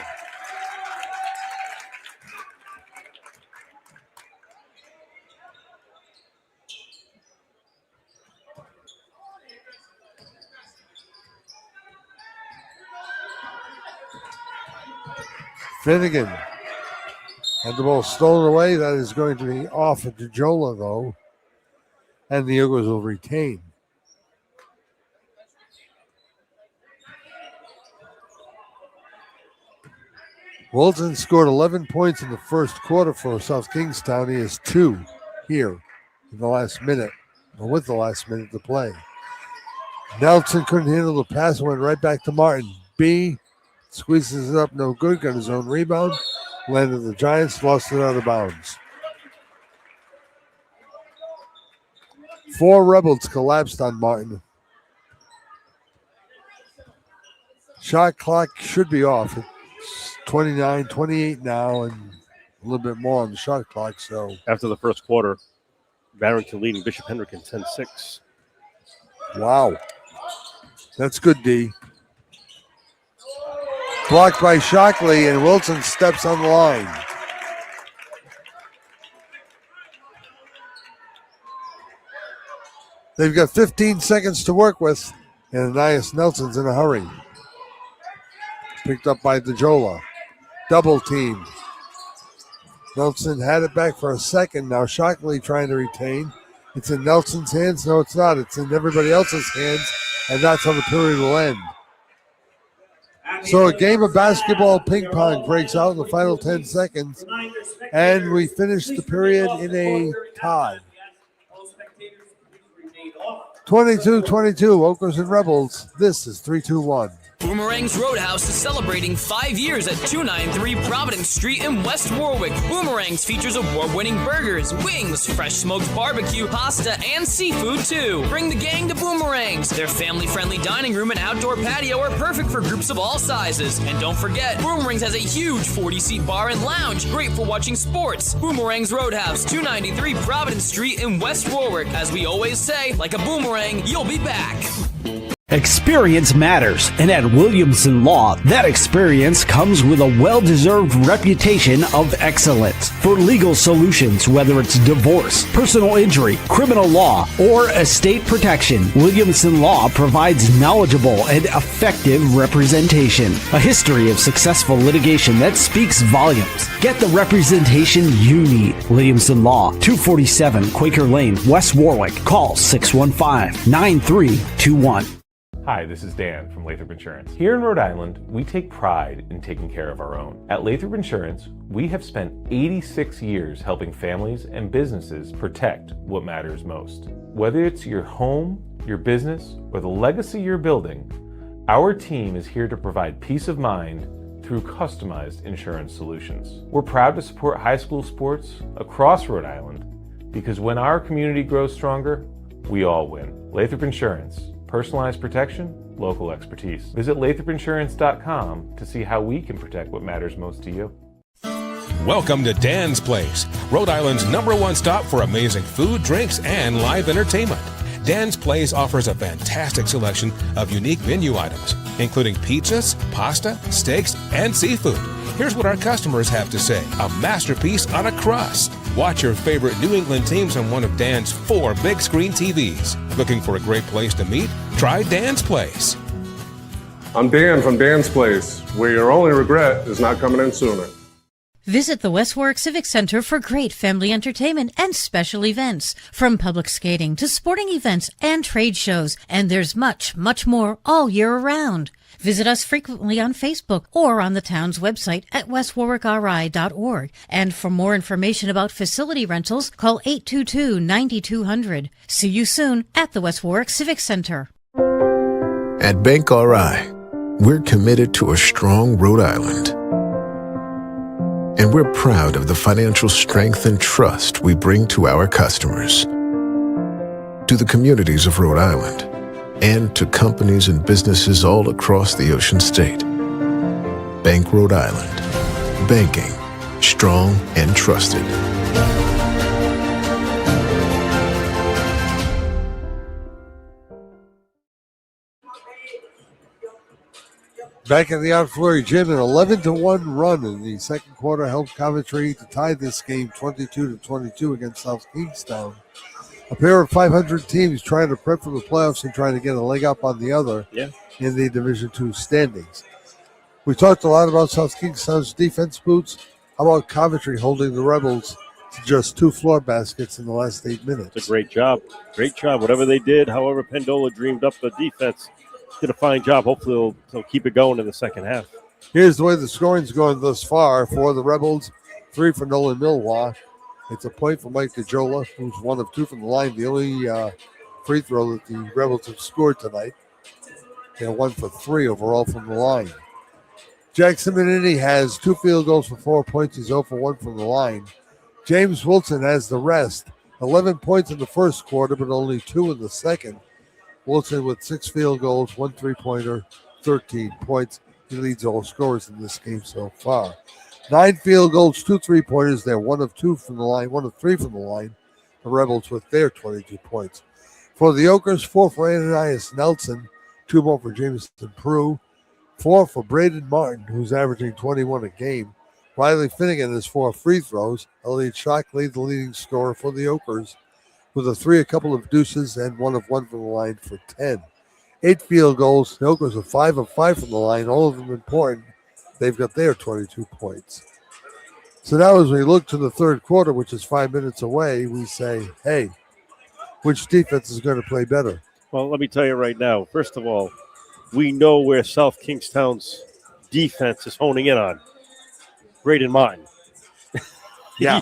A: Finnegan had the ball stolen away. That is going to be off of Jola, though. And the Eagles will retain. Wilson scored 11 points in the first quarter for South Kingstown. He has 2 here in the last minute, or with the last minute to play. Nelson couldn't handle the pass and went right back to Martin. B squeezes it up, no good, got his own rebound. Landed the Giants, lost it out of bounds. 4 Rebels collapsed on Martin. Shot clock should be off. It's 29, 28 now, and a little bit more on the shot clock. So
B: after the first quarter, Barrington leading Bishop Hendricken 10-6.
A: Wow. That's good, D. Blocked by Shockley, and Wilson steps on the line. They've got 15 seconds to work with, and Ananias Nelson's in a hurry. Picked up by DeJola. Double team. Nelson had it back for a second. Now Shockley trying to retain. It's in Nelson's hands. No, it's not. It's in everybody else's hands, and that's how the period will end. So a game of basketball ping pong breaks out in the final 10 seconds, and we finish the period in a tie. 22-22, Ochres and Rebels. This is 3-2-1.
K: Boomerang's Roadhouse is celebrating 5 years at 293 Providence Street in West Warwick. Boomerang's features award-winning burgers, wings, fresh smoked barbecue, pasta, and seafood too. Bring the gang to Boomerang's. Their family-friendly dining room and outdoor patio are perfect for groups of all sizes. And don't forget, Boomerang's has a huge 40-seat bar and lounge, great for watching sports. Boomerang's Roadhouse, 293 Providence Street in West Warwick. As we always say, like a boomerang, you'll be back.
H: Experience matters, and at Williamson Law, that experience comes with a well-deserved reputation of excellence. For legal solutions, whether it's divorce, personal injury, criminal law, or estate protection, Williamson Law provides knowledgeable and effective representation. A history of successful litigation that speaks volumes. Get the representation you need. Williamson Law, 247 Quaker Lane, West Warwick. Call 615-9321.
E: Hi, this is Dan from Lathrop Insurance. Here in Rhode Island, we take pride in taking care of our own. At Lathrop Insurance, we have spent 86 years helping families and businesses protect what matters most. Whether it's your home, your business, or the legacy you're building, our team is here to provide peace of mind through customized insurance solutions. We're proud to support high school sports across Rhode Island because when our community grows stronger, we all win. Lathrop Insurance. Personalized protection, local expertise. Visit lathropinsurance.com to see how we can protect what matters most to you.
C: Welcome to Dan's Place, Rhode Island's #1 stop for amazing food, drinks, and live entertainment. Dan's Place offers a fantastic selection of unique menu items, including pizzas, pasta, steaks, and seafood. Here's what our customers have to say: a masterpiece on a crust. Watch your favorite New England teams on one of Dan's 4 big screen TVs. Looking for a great place to meet? Try Dan's Place.
D: I'm Dan from Dan's Place, where your only regret is not coming in sooner.
I: Visit the West Warwick Civic Center for great family entertainment and special events, from public skating to sporting events and trade shows. And there's much, much more all year around. Visit us frequently on Facebook or on the town's website at westwarwickri.org. And for more information about facility rentals, call 822-9200. See you soon at the West Warwick Civic Center.
L: At Bank RI, we're committed to a strong Rhode Island. And we're proud of the financial strength and trust we bring to our customers, to the communities of Rhode Island, and to companies and businesses all across the Ocean State. Bank Rhode Island. Banking. Strong and trusted.
A: Back in the Outflurry Gym, an 11-1 run in the second quarter helped Coventry to tie this game 22-22 against South Kingstown. A pair of 500 teams trying to prep for the playoffs and trying to get a leg up on the other in the Division II standings. We talked a lot about South Kingstown's defense, Boots. How about Coventry holding the Rebels to just 2 floor baskets in the last 8 minutes?
B: It's a great job. Great job. Whatever they did, however Pendola dreamed up the defense, did a fine job. Hopefully they'll keep it going in the second half.
A: Here's the way the scoring's going thus far for the Rebels. 3 for Nolan Milwaukee. It's a point for Mike DeJola, who's 1 of 2 from the line. The only free throw that the Rebels have scored tonight. They're 1 for 3 overall from the line. Jackson Menini has 2 field goals for 4 points. He's 0 for 1 from the line. James Wilson has the rest. 11 points in the first quarter, but only 2 in the second. Wilson with 6 field goals, 1 three-pointer, 13 points. He leads all scorers in this game so far. 9 field goals, 2 three-pointers. They're 1 of 2 from the line, 1 of 3 from the line. The Rebels with their 22 points. For the Okers, 4 for Ananias Nelson, 2 more for Jameson Prue, 4 for Braden Martin, who's averaging 21 a game. Riley Finnegan has 4 free throws. Elliot Shockley, the leading scorer for the Okers, with a 3, a couple of deuces, and 1 of 1 from the line for 10. 8 field goals. The Okers are 5 of 5 from the line, all of them important. They've got their 22 points. So now as we look to the third quarter, which is 5 minutes away, we say, hey, which defense is going to play better?
B: Well, let me tell you right now, first of all, we know where South Kingstown's defense is honing in on. Braden Martin.
A: Yeah.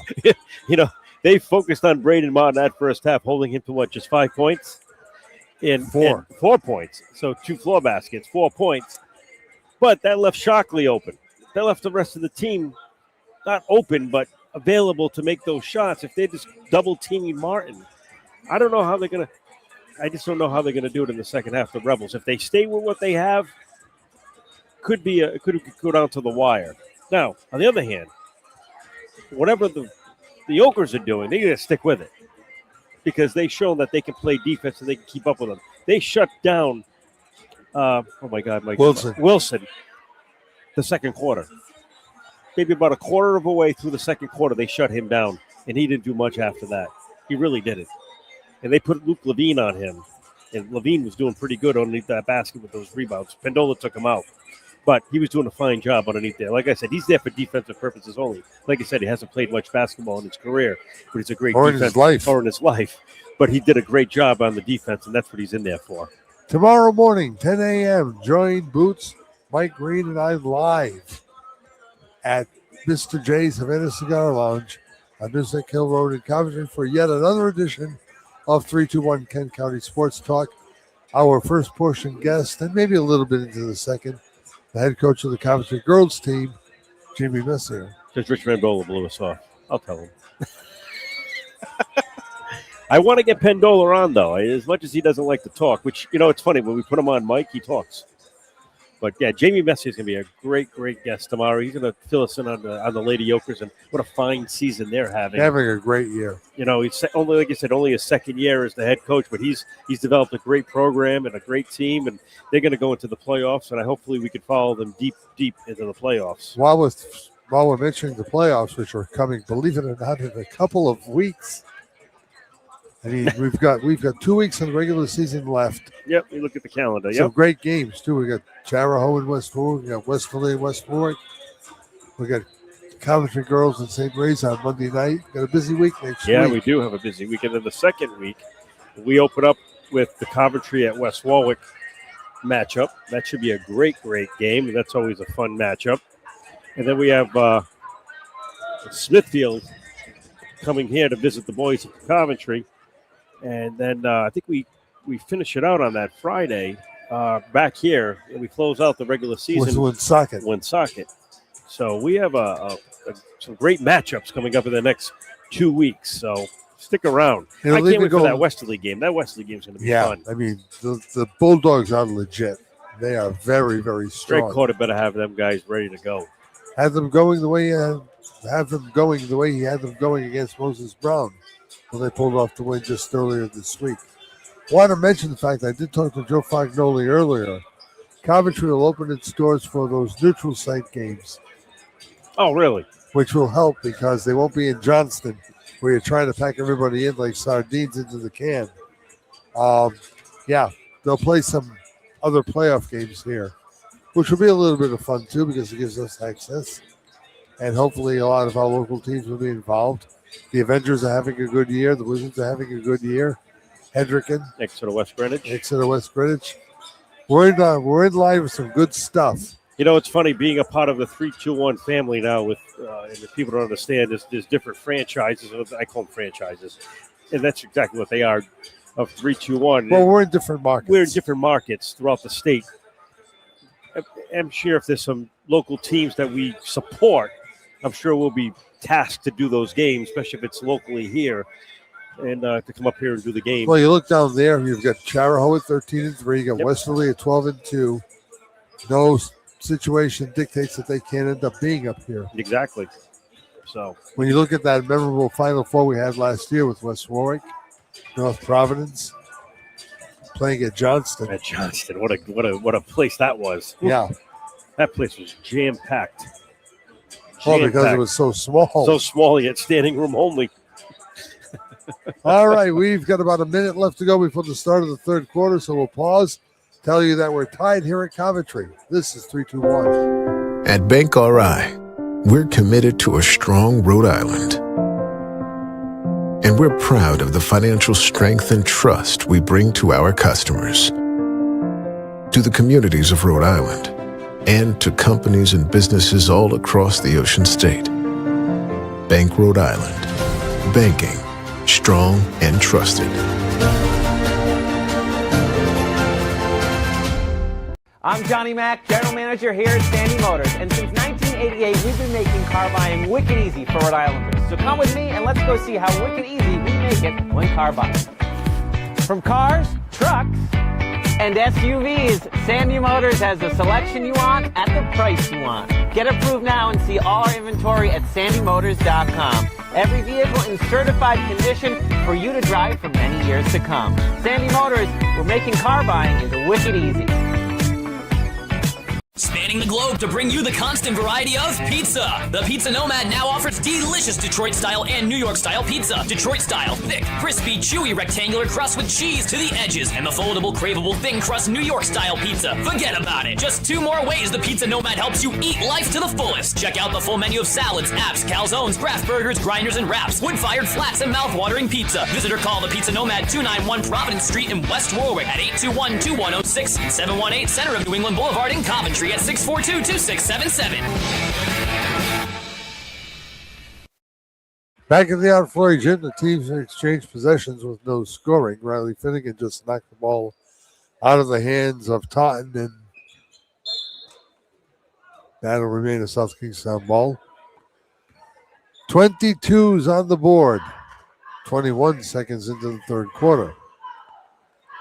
B: They focused on Braden Martin that first half, holding him to what, just 5 points? And 4 points. So 2 floor baskets, 4 points. But that left Shockley open. That left the rest of the team not open, but available to make those shots. If they're just double teaming Martin, I don't know how they're going to. I just don't know how they're going to do it in the second half. The Rebels, if they stay with what they have, could go down to the wire. Now, on the other hand, whatever the Ogres are doing, they got to stick with it because they've shown that they can play defense and they can keep up with them. They shut down. Wilson. The second quarter, maybe about a quarter of a way through the second quarter, they shut him down, and he didn't do much after that. He really didn't. And they put Luke Levine on him, and Levine was doing pretty good underneath that basket with those rebounds. Pendola took him out, but he was doing a fine job underneath there. Like I said, he's there for defensive purposes only. Like I said, he hasn't played much basketball in his career, but he's a great defense. Or in his life. But he did a great job on the defense, and that's what he's in there for.
A: Tomorrow morning, 10 a.m., join Boots, Mike Green, and I live at Mr. J's Havana Cigar Lounge on Newsnack Hill Road in Coventry for yet another edition of 321 Kent County Sports Talk. Our first portion guest, and maybe a little bit into the second, the head coach of the Coventry girls team, Jamie Messier.
B: Just Rich Mandola blew us off. I'll tell him. I want to get Pendola on, though, as much as he doesn't like to talk, which, it's funny. When we put him on mic, he talks. But, yeah, Jamie Messier is going to be a great, great guest tomorrow. He's going to fill us in on the Lady Okers and what a fine season they're having.
A: Having a great year.
B: He's only, like I said, only his second year as the head coach, but he's developed a great program and a great team, and they're going to go into the playoffs, and hopefully we can follow them deep, deep into the playoffs.
A: While we're mentioning the playoffs, which are coming, believe it or not, in a couple of weeks. I mean, we've got 2 weeks of the regular season left.
B: Yep, you look at the calendar.
A: Some great games, too. We got Charahoe and West Warwick. We got Westphalia and West Warwick. We got Coventry girls and St. Ray's on Monday night. Got a busy week next week.
B: Yeah, we do have a busy week. And then the second week, we open up with the Coventry at West Warwick matchup. That should be a great, great game. And that's always a fun matchup. And then we have Smithfield coming here to visit the boys at Coventry. And then I think we finish it out on that Friday back here, and we close out the regular season
A: with Woonsocket.
B: So we have some great matchups coming up in the next 2 weeks. So stick around. I can't wait for that Westerly game. That Westerly game is going to be fun.
A: I mean, the Bulldogs are legit. They are very, very strong.
B: Greg Quarter better have them guys ready to go.
A: Have them going the way he had them going against Moses Brown. Well, they pulled off the win just earlier this week. I want to mention the fact that I did talk to Joe Fagnoli earlier. Coventry will open its doors for those neutral site games.
B: Oh, really?
A: Which will help because they won't be in Johnston where you're trying to pack everybody in like sardines into the can. They'll play some other playoff games here, which will be a little bit of fun too because it gives us access. And hopefully a lot of our local teams will be involved. The Avengers are having a good year. The Wizards are having a good year. Hedricken.
B: Exeter West
A: Greenwich. We're in line with some good stuff.
B: It's funny being a part of the 321 family now with and if people don't understand, there's different franchises. I call them franchises. And that's exactly what they are of 321.
A: Well, we're in different markets.
B: We're in different markets throughout the state. I'm sure if there's some local teams that we support, I'm sure we'll be tasked to do those games, especially if it's locally here, and to come up here and do the game.
A: Well, you look down there, you've got Charahoe at 13-3, you got Westerly at 12-2. No situation dictates that they can't end up being up here.
B: Exactly. So
A: when you look at that memorable Final Four we had last year with West Warwick, North Providence, playing at Johnston.
B: What a place that was.
A: Yeah.
B: That place was jam-packed.
A: Well, because it was so small.
B: So small, yet standing room only.
A: All right, we've got about a minute left to go before the start of the third quarter, so we'll pause, tell you that we're tied here at Coventry. This is 321.
L: At Bank RI, we're committed to a strong Rhode Island. And we're proud of the financial strength and trust we bring to our customers, to the communities of Rhode Island, and to companies and businesses all across the Ocean State. Bank Rhode Island. Banking. Strong and trusted.
F: I'm Johnny Mack, General Manager here at Sandy Motors, and since 1988, we've been making car buying wicked easy for Rhode Islanders. So come with me and let's go see how wicked easy we make it when car buying. From cars, trucks, and SUVs, Sandy Motors has the selection you want at the price you want. Get approved now and see all our inventory at sandymotors.com. Every vehicle in certified condition for you to drive for many years to come. Sandy Motors, we're making car buying into wicked easy.
K: Spanning the globe to bring you the constant variety of pizza. The Pizza Nomad now offers delicious Detroit-style and New York-style pizza. Detroit-style, thick, crispy, chewy, rectangular crust with cheese to the edges. And the foldable, craveable, thin crust New York-style pizza. Forget about it. Just 2 more ways the Pizza Nomad helps you eat life to the fullest. Check out the full menu of salads, apps, calzones, craft burgers, grinders, and wraps. Wood-fired flats and mouth-watering pizza. Visit or call the Pizza Nomad 291 Providence Street in West Warwick at 821-2106 and 718 Center of New England Boulevard in Coventry at 642-2677.
A: Back in the outflurry gym, the teams exchanged possessions with no scoring. Riley Finnegan just knocked the ball out of the hands of Totten, and that'll remain a South Kingstown ball. 22's on the board. 21 seconds into the third quarter.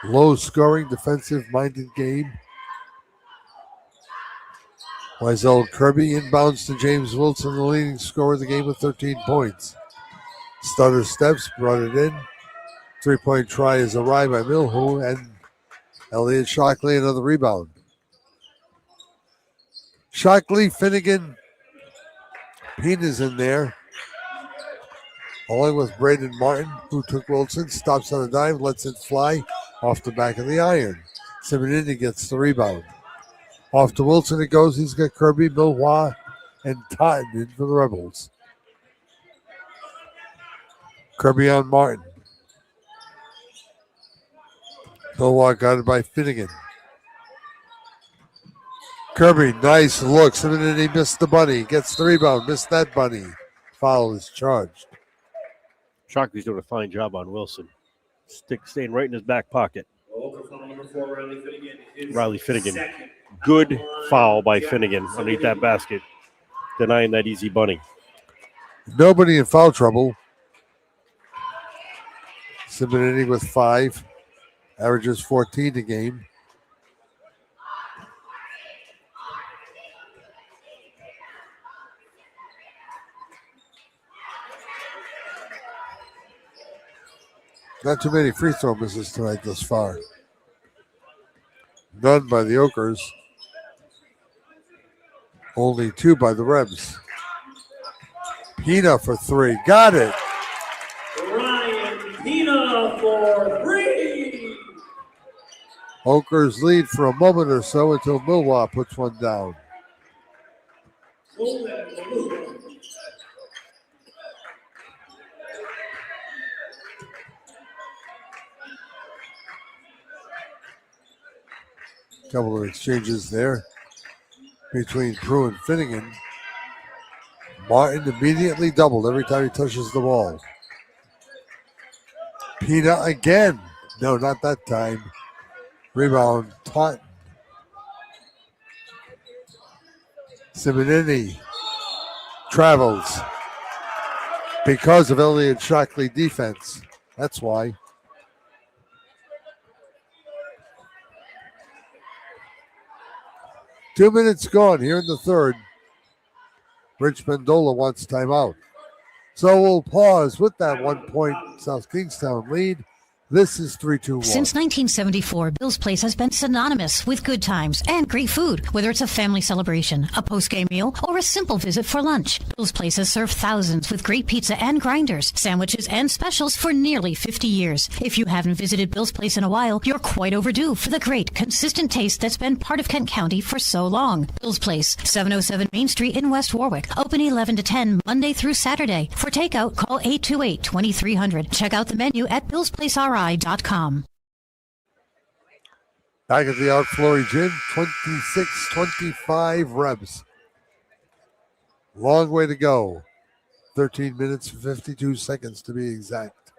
A: Low-scoring, defensive-minded game. Wiesel Kirby inbounds to James Wilson, the leading scorer of the game with 13 points. Stutter steps, brought it in. 3-point try is arrived by Milhu, and Elliott Shockley another rebound. Shockley, Finnegan, Pina's in there, along with Braden Martin, who took Wilson, stops on a dime, lets it fly off the back of the iron. Simonini gets the rebound. Off to Wilson it goes. He's got Kirby, Milwaukee, and Totten in for the Rebels. Kirby on Martin. Milwaukee got it by Finnegan. Kirby, nice look. Simonini missed the bunny. Gets the rebound. Missed that bunny. Foul is charged.
B: Shockley's doing a fine job on Wilson. Stick staying right in his back pocket. Riley Finnegan. Good foul by Finnegan underneath that basket, denying that easy bunny.
A: Nobody in foul trouble. Simonini with 5. Averages 14 a game. Not too many free throw misses tonight thus far. None by the Okers. Only 2 by the Rebs. Pina for 3. Got it.
G: Ryan Pina for 3.
A: Okers lead for a moment or so until Milwaukee puts one down. Couple of exchanges there between Prue and Finnegan. Martin immediately doubled every time he touches the ball. Pina again. No, not that time. Rebound, Totten. Simonini travels because of Elliott Shockley defense. That's why. Two minutes gone here in the third. Rich Mendola wants timeout. So we'll pause with that 1 point South Kingstown lead. This is 3-2-1.
I: Since 1974, Bill's Place has been synonymous with good times and great food. Whether it's a family celebration, a post-game meal, or a simple visit for lunch, Bill's Place has served thousands with great pizza and grinders, sandwiches, and specials for nearly 50 years. If you haven't visited Bill's Place in a while, you're quite overdue for the great, consistent taste that's been part of Kent County for so long. Bill's Place, 707 Main Street in West Warwick. Open 11 to 10, Monday through Saturday. For takeout, call 828-2300. Check out the menu at billsplaceri.com.
A: Back at the outflurry gym, 26-25 Rebs. Long way to go. 13 minutes and 52 seconds to be exact.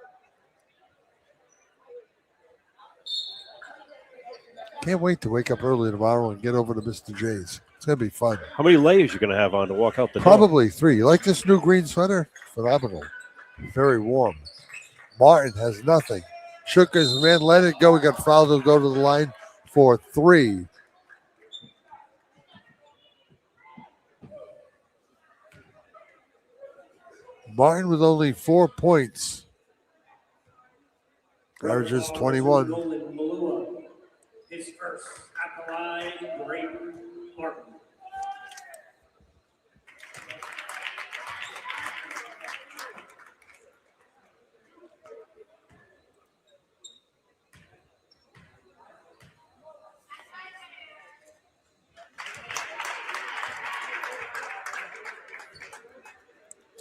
A: Can't wait to wake up early tomorrow and get over to Mr. J's. It's going to be fun.
B: How many layers you going to have on to walk out the door?
A: Probably 3. You like this new green sweater? Phenomenal. Very warm. Martin has nothing. Shook his man, let it go. He got fouled to go to the line for 3. Martin with only 4 points. Averages 21.
G: His first at the line, Brayden Martin.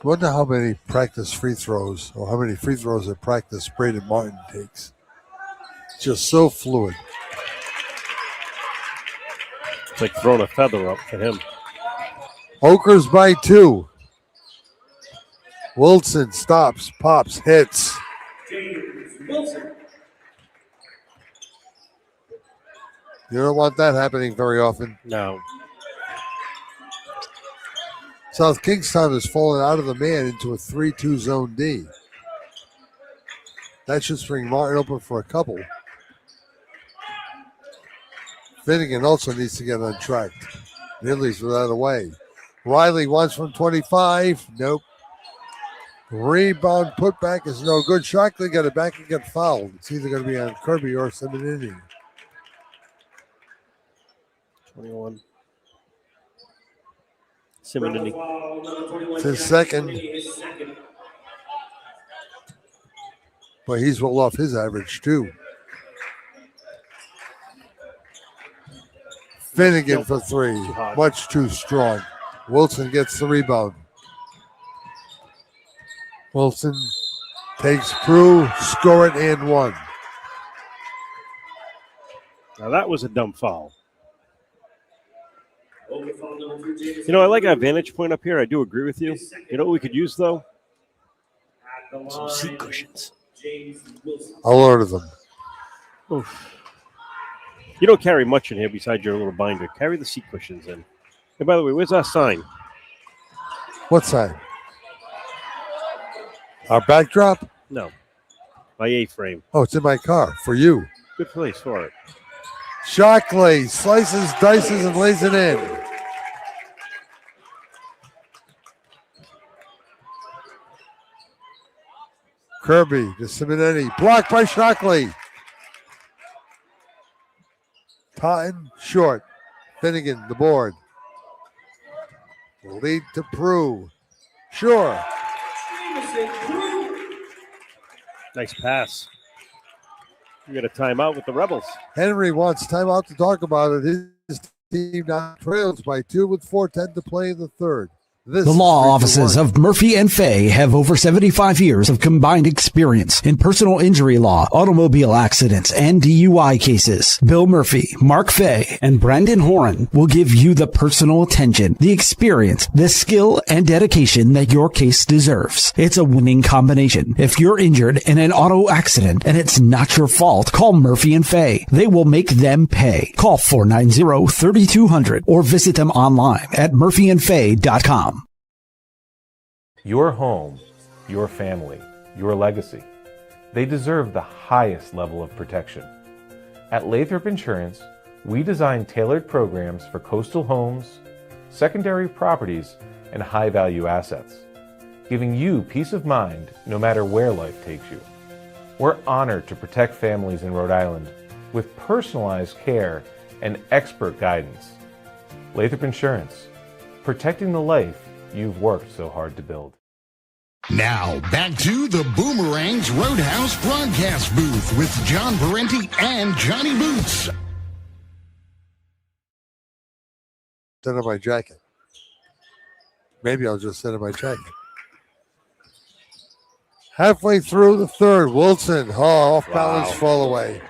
A: I wonder how many practice free throws or how many free throws at practice Braden Martin takes. Just so fluid.
B: It's like throwing a feather up to him.
A: Oakers by 2. Wilson stops, pops, hits.
G: James Wilson.
A: You don't want that happening very often.
B: No.
A: South Kingstown has fallen out of the man into a 3-2 zone D. That should spring Martin open for a couple. Finnegan also needs to get untracked. Ridley's without a way. Riley wants from 25. Nope. Rebound putback is no good. Shockley got it back and got fouled. It's either going to be on Kirby or Simonini.
B: 21. Simonini.
A: It's his second. But he's well off his average, too. Finnegan for 3. Much too strong. Wilson gets the rebound. Wilson takes Prue, score it and 1.
B: Now that was a dumb foul. You know, I like our vantage point up here. I do agree with you. You know what we could use, though? Some seat cushions.
A: I'll order them.
B: Oof. You don't carry much in here besides your little binder. Carry the seat cushions in. And by the way, where's our sign?
A: What sign? Our backdrop?
B: No. My A-frame.
A: Oh, it's in my car for you.
B: Good place for it.
A: Shockley slices, dices, and lays it in. Kirby to Simonetti. Blocked by Shockley. Totten short. Finnegan, the board. Lead to Prue. Sure.
B: Nice pass. You got a timeout with the Rebels.
A: Henry wants timeout to talk about it. His team now trails by 2 with 4:10 to play in the third.
H: The law offices of Murphy and Fay have over 75 years of combined experience in personal injury law, automobile accidents, and DUI cases. Bill Murphy, Mark Fay, and Brandon Horan will give you the personal attention, the experience, the skill, and dedication that your case deserves. It's a winning combination. If you're injured in an auto accident and it's not your fault, call Murphy and Fay. They will make them pay. Call 490-3200 or visit them online at murphyandfay.com.
E: Your home, your family, your legacy. They deserve the highest level of protection. At Lathrop Insurance, we design tailored programs for coastal homes, secondary properties, and high-value assets, giving you peace of mind no matter where life takes you. We're honored to protect families in Rhode Island with personalized care and expert guidance. Lathrop Insurance, protecting the life you've worked so hard to build.
J: Now, back to the Boomerang's Roadhouse broadcast booth with John Parenti and Johnny Boots.
A: Sit on my jacket. Maybe I'll just sit on my jacket. Halfway through the third, Wilson, off balance, fall away.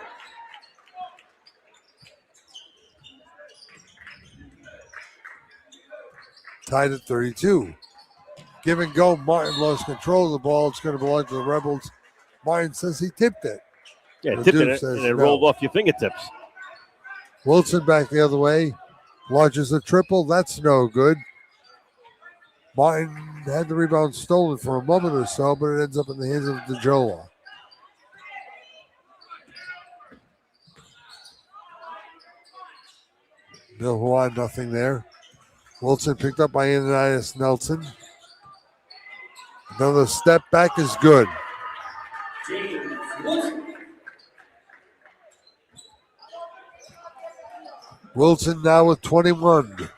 A: Tied at 32. Give and go. Martin lost control of the ball. It's going to belong to the Rebels. Martin says he tipped it.
B: Yeah,
A: The
B: tipped
A: Duke
B: it
A: says
B: and it
A: no.
B: rolled off your fingertips.
A: Wilson back the other way. Launches a triple. That's no good. Martin had the rebound stolen for a moment or so, but it ends up in the hands of DeJola. Bill Juan, nothing there. Wilson picked up by Ananias Nelson. Another step back is good.
G: James Wilson.
A: Wilson now with 21.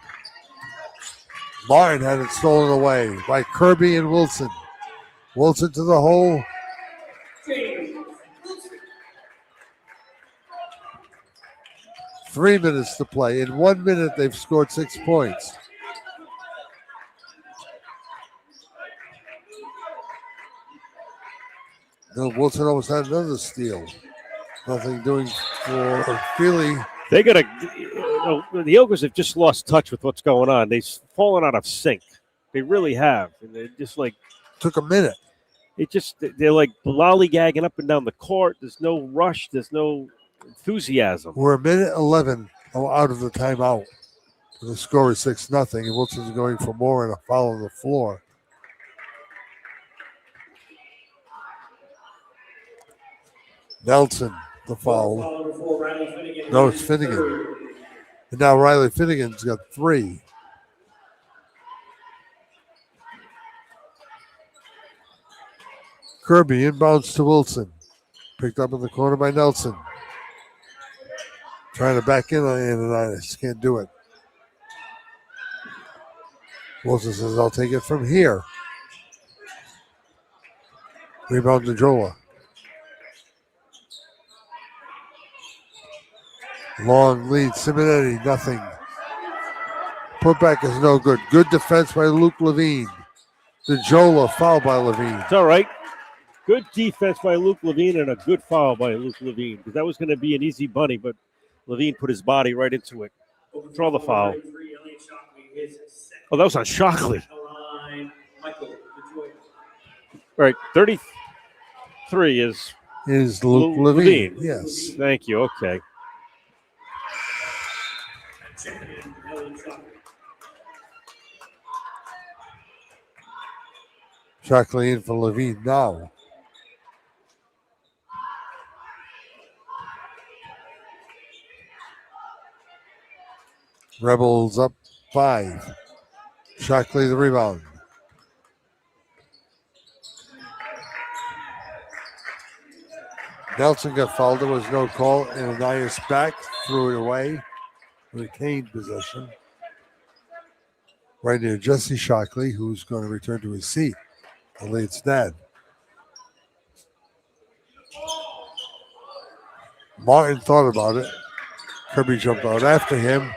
A: Martin had it stolen away by Kirby and Wilson. Wilson to the hole.
G: James Wilson.
A: 3 minutes to play. In 1 minute, they've scored 6 points. Wilson almost had another steal. Nothing doing for Feely.
B: They got the Ogres have just lost touch with what's going on. They've fallen out of sync. They really have. And they just
A: took a minute.
B: They're like lollygagging up and down the court. There's no rush. There's no enthusiasm.
A: We're a minute 11 out of the timeout. The score is 6-0, and Wilson's going for more and a foul on the floor. Nelson, the foul. No, it's Finnegan. And now Riley Finnegan's got 3. Kirby inbounds to Wilson. Picked up in the corner by Nelson. Trying to back in on Ananias. Can't do it. Wilson says, I'll take it from here. Rebound to Jola. Long lead. Simonetti, nothing. Putback is no good. Good defense by Luke Levine. DeJola foul by Levine.
B: It's all right. Good defense by Luke Levine and a good foul by Luke Levine, because that was going to be an easy bunny, but Levine put his body right into it. Draw the foul. Oh, that was on Shockley. All right, 33 is
A: Luke Levine. Yes.
B: Thank you. Okay.
A: Shockley in for Levine now. Rebels up 5. Shockley the rebound. Nelson got fouled. There was no call. Ananias back, threw it away. Retained possession. Right near Jesse Shockley, who's going to return to his seat. The lead Snad. Martin thought about it. Kirby jumped out after him.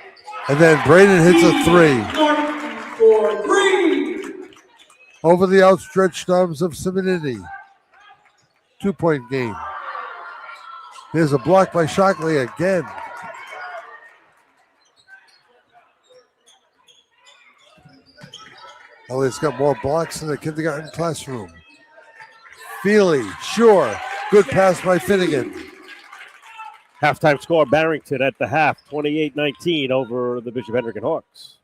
A: And then Braden hits a 3.
G: For 3.
A: Over the outstretched arms of Simonetti. 2-point game. There's a block by Shockley again. Elliott's got more blocks in the kindergarten classroom. Feely, sure. Good pass by Finnegan.
B: Halftime score, Barrington at the half, 28-19 over the Bishop Hendrick Hawks.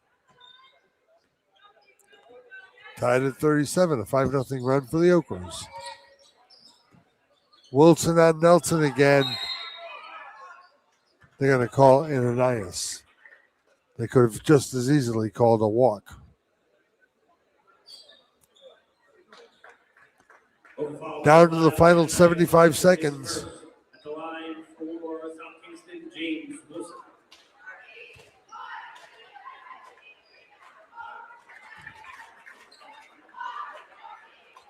A: Tied at 37, a 5-0 run for the Oakers. Wilson on Nelson again. They're going to call Ananias. They could have just as easily called a walk. Down to the final 75 seconds.
G: At the line for South Kingston, James Wilson.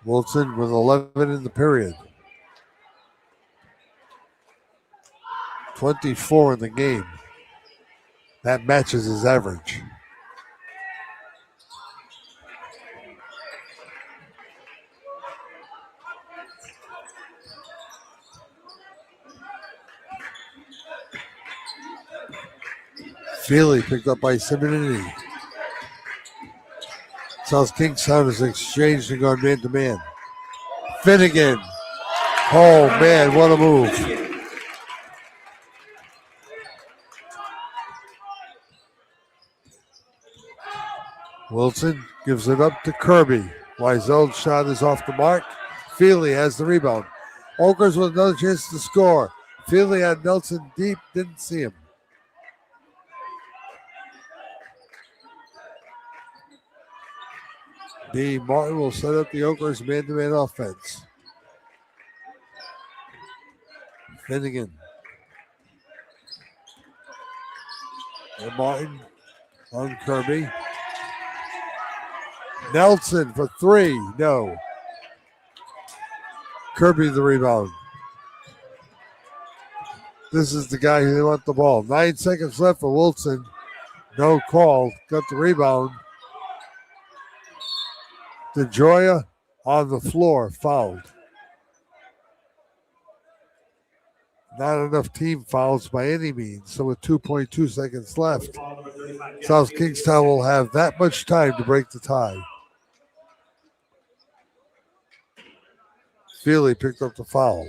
A: Wilson with 11 in the period. 24 in the game. That matches his average. Feely picked up by Simonetti. South Kingstown has exchanged and gone man to man. Finnegan. Oh man, what a move. Wilson gives it up to Kirby. Weisel's shot is off the mark. Feely has the rebound. Oakers with another chance to score. Feely had Nelson deep, didn't see him. D. Martin will set up the Oakers man-to-man offense. Finnegan. And Martin on Kirby. Nelson for three. No. Kirby the rebound. This is the guy who want the ball. 9 seconds left for Wilson. No call. Got the rebound. DeJoya on the floor, fouled. Not enough team fouls by any means. So with 2.2 seconds left, South Kingstown will have that much time to break the tie. Feely picked up the foul.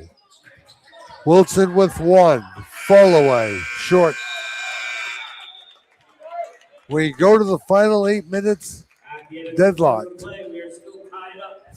A: Wilson with one. Fall away. Short. We go to the final 8 minutes. Deadlocked.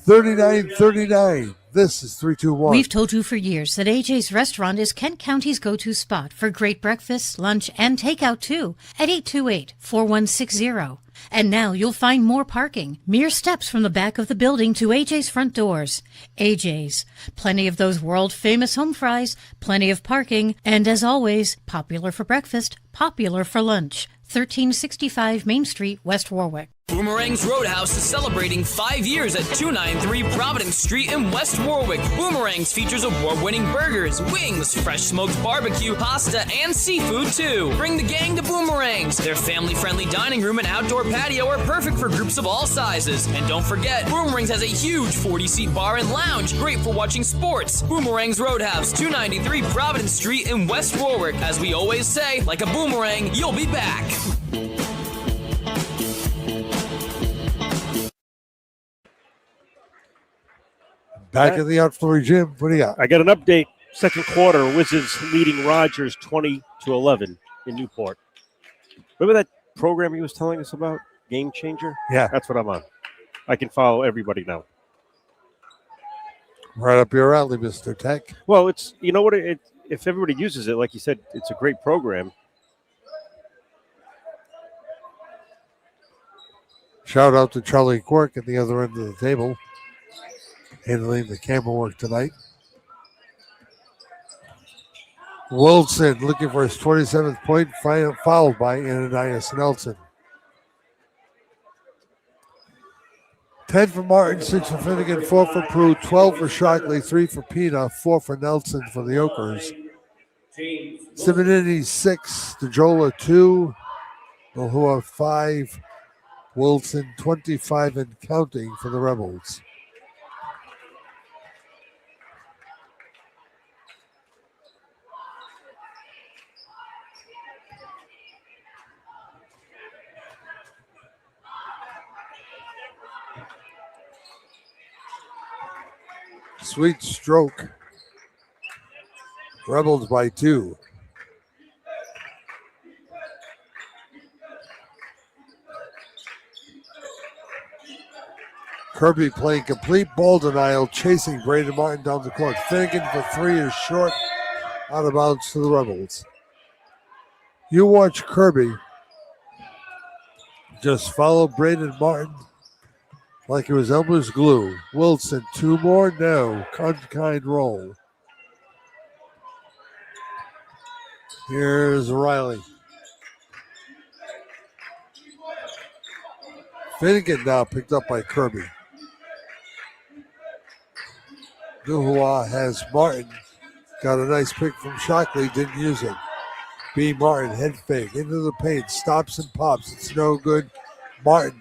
A: 39-39. This is 3-2-1.
I: We've told you for years that AJ's Restaurant is Kent County's go-to spot for great breakfast, lunch, and takeout too at 828-4160. And now you'll find more parking, mere steps from the back of the building to AJ's front doors. AJ's. Plenty of those world-famous home fries, plenty of parking, and as always, popular for breakfast, popular for lunch. 1365 Main Street, West Warwick.
K: Boomerang's Roadhouse is celebrating 5 years at 293 Providence Street in West Warwick. Boomerang's features award-winning burgers, wings, fresh smoked barbecue, pasta, and seafood too. Bring the gang to Boomerang's. Their family-friendly dining room and outdoor patio are perfect for groups of all sizes. And don't forget, Boomerang's has a huge 40-seat bar and lounge, great for watching sports. Boomerang's Roadhouse, 293 Providence Street in West Warwick. As we always say, like a boomerang, you'll be back.
A: Back in the outfloor gym. What do you got?
B: I got an update. Second quarter, Wizards leading Rogers 20-11 in Newport. Remember that program he was telling us about? Game Changer?
A: Yeah.
B: That's what I'm on. I can follow everybody now.
A: Right up your alley, Mr. Tech.
B: Well, it's, you know what, if everybody uses it, like you said, it's a great program.
A: Shout out to Charlie Quirk at the other end of the table, handling the camera work tonight. Wilson looking for his 27th point, fouled by Ananias Nelson. 10 for Martin, 6 for Finnegan, 4 for Prue, 12 for Shockley, 3 for Pina, 4 for Nelson for the Oakers. Simonini 6, DeJola 2, Mahua 5, Wilson 25 and counting for the Rebels. Sweet stroke. Rebels by 2. Kirby playing complete ball denial, chasing Braden Martin down the court. Finnegan for 3 is short, out of bounds to the Rebels. You watch Kirby just follow Braden Martin like it was Elmer's glue. Wilson, 2 more? No. Kind roll. Here's Riley. Finnegan now picked up by Kirby. Duhua has Martin. Got a nice pick from Shockley, didn't use it. B. Martin, head fake, into the paint, stops and pops. It's no good. Martin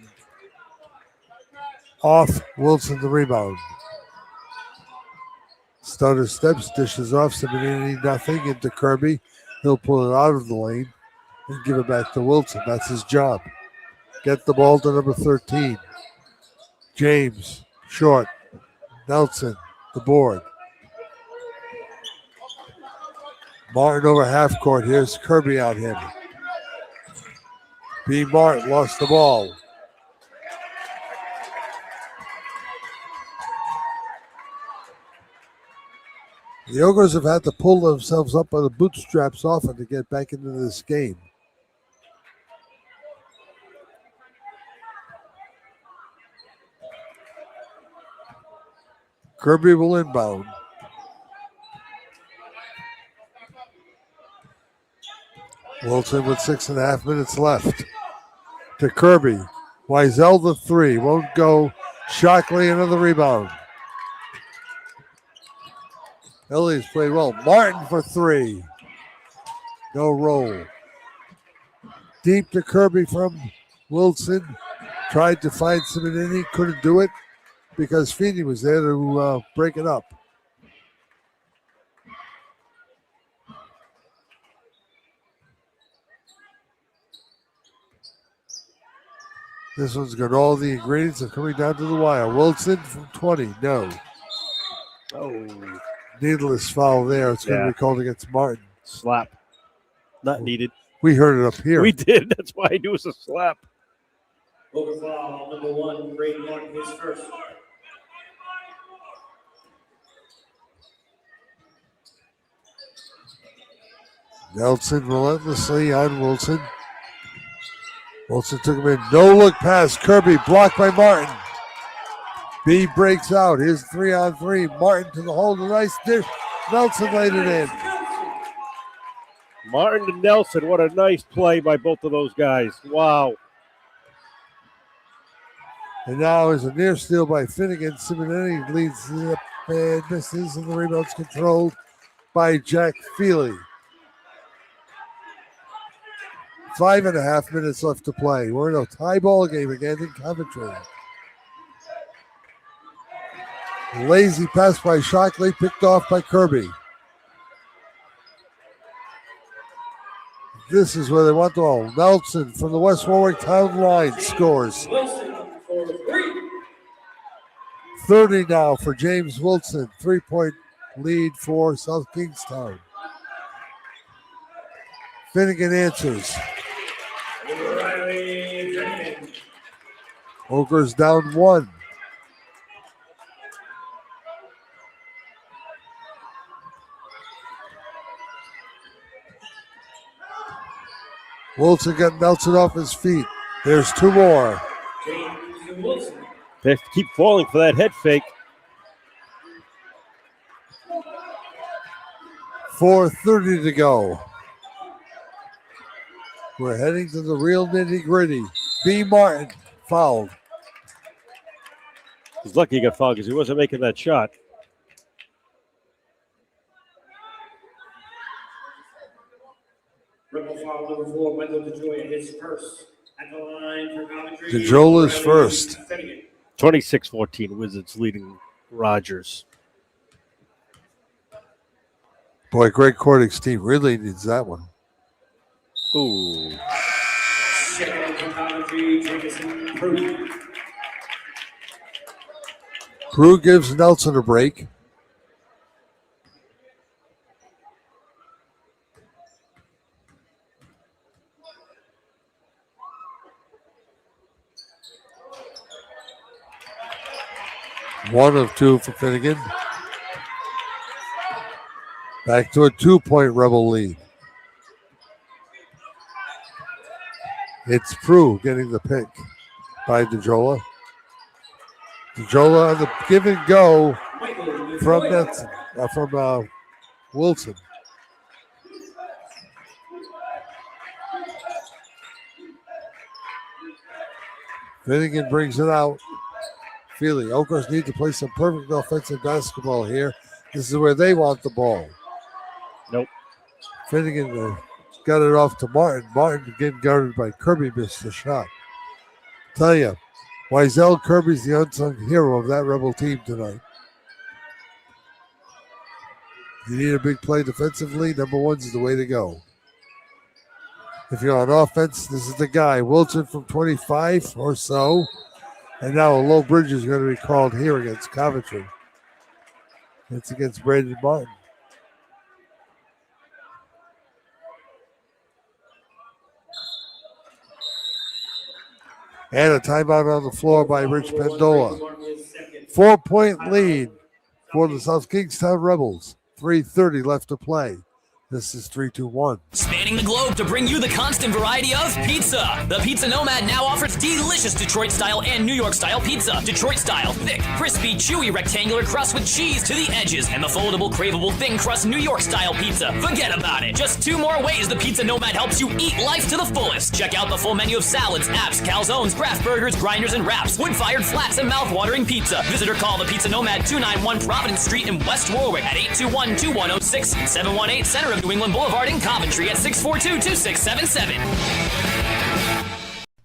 A: off, Wilson the rebound. Stutter steps, dishes off, Simonini nothing into Kirby. He'll pull it out of the lane and give it back to Wilson. That's his job. Get the ball to number 13. James, short. Nelson, the board. Martin over half court. Here's Kirby on him. B. Martin lost the ball. The Ogres have had to pull themselves up by the bootstraps often to get back into this game. Kirby will inbound. Wilson with 6.5 minutes left. To Kirby. Wiesel the three. Won't go. Shockley another rebound. Elliott's played well. Martin for three. No roll. Deep to Kirby from Wilson. Tried to find Simonini. Couldn't do it because Feeney was there to break it up. This one's got all the ingredients of coming down to the wire. Wilson from 20. No.
B: Oh.
A: Needless foul there. It's going to be called against Martin.
B: Slap. Not needed.
A: We heard it up here.
B: We did. That's why I knew it was a slap.
G: Over foul, number 1, Brady Martin, his first.
A: Nelson relentlessly on Wilson. Wilson took him in. No look pass. Kirby blocked by Martin. B breaks out. Here's 3-on-3. Martin to the hole. A nice dish. Nelson laid it in.
B: Martin and Nelson. What a nice play by both of those guys. Wow.
A: And now is a near steal by Finnegan. Simonelli leads the up and misses, and the rebound's controlled by Jack Feely. 5.5 minutes left to play. We're in a tie ball game again in Coventry. Lazy pass by Shockley, picked off by Kirby. This is where they want the ball. Nelson from the West Warwick Town line scores. 30 now for James Wilson. 3-point lead for South Kingstown. Finnegan answers. Ogres down 1. Wilson got Nelson off his feet. There's 2 more.
B: They keep falling for that head fake.
A: 4:30 to go. We're heading to the real nitty-gritty. B. Martin fouled.
B: He's lucky he got fouled because he wasn't making that shot.
G: Triple foul number 4, Wendell DeJoy his first. At the line for Coventry.
A: DeJola's first.
B: 26-14, Wizards leading Rogers.
A: Boy, Greg Cordick's team really needs that one.
B: Ooh.
G: Second for Coventry, Jamison Prue.
A: Prue gives Nelson a break. One of 2 for Finnegan. Back to a 2-point Rebel lead. It's Prue getting the pick by DeJola. DeJola on the give and go from Nelson, from Wilson. Finnegan brings it out. Feely, Ogres need to play some perfect offensive basketball here. This is where they want the ball.
B: Nope.
A: Finnegan got it off to Martin. Martin getting guarded by Kirby, missed the shot. Tell you, Wiesel Kirby's the unsung hero of that Rebel team tonight. You need a big play defensively, number 1's the way to go. If you're on offense, this is the guy. Wilson from 25 or so. And now a low bridge is going to be called here against Coventry. It's against Brandon Martin. And a timeout on the floor by Rich Pendola. 4-point lead for the South Kingstown Rebels. 3:30 left to play. This is 3-2-1.
K: Spanning the globe to bring you the constant variety of pizza. The Pizza Nomad now offers delicious Detroit-style and New York-style pizza. Detroit-style, thick, crispy, chewy, rectangular crust with cheese to the edges. And the foldable, craveable, thin crust New York-style pizza. Forget about it. Just 2 more ways the Pizza Nomad helps you eat life to the fullest. Check out the full menu of salads, apps, calzones, craft burgers, grinders, and wraps. Wood-fired flats and mouth-watering pizza. Visit or call the Pizza Nomad 291 Providence Street in West Warwick at 821-2106 and 718 Center of New England Boulevard in Coventry at 642-2677.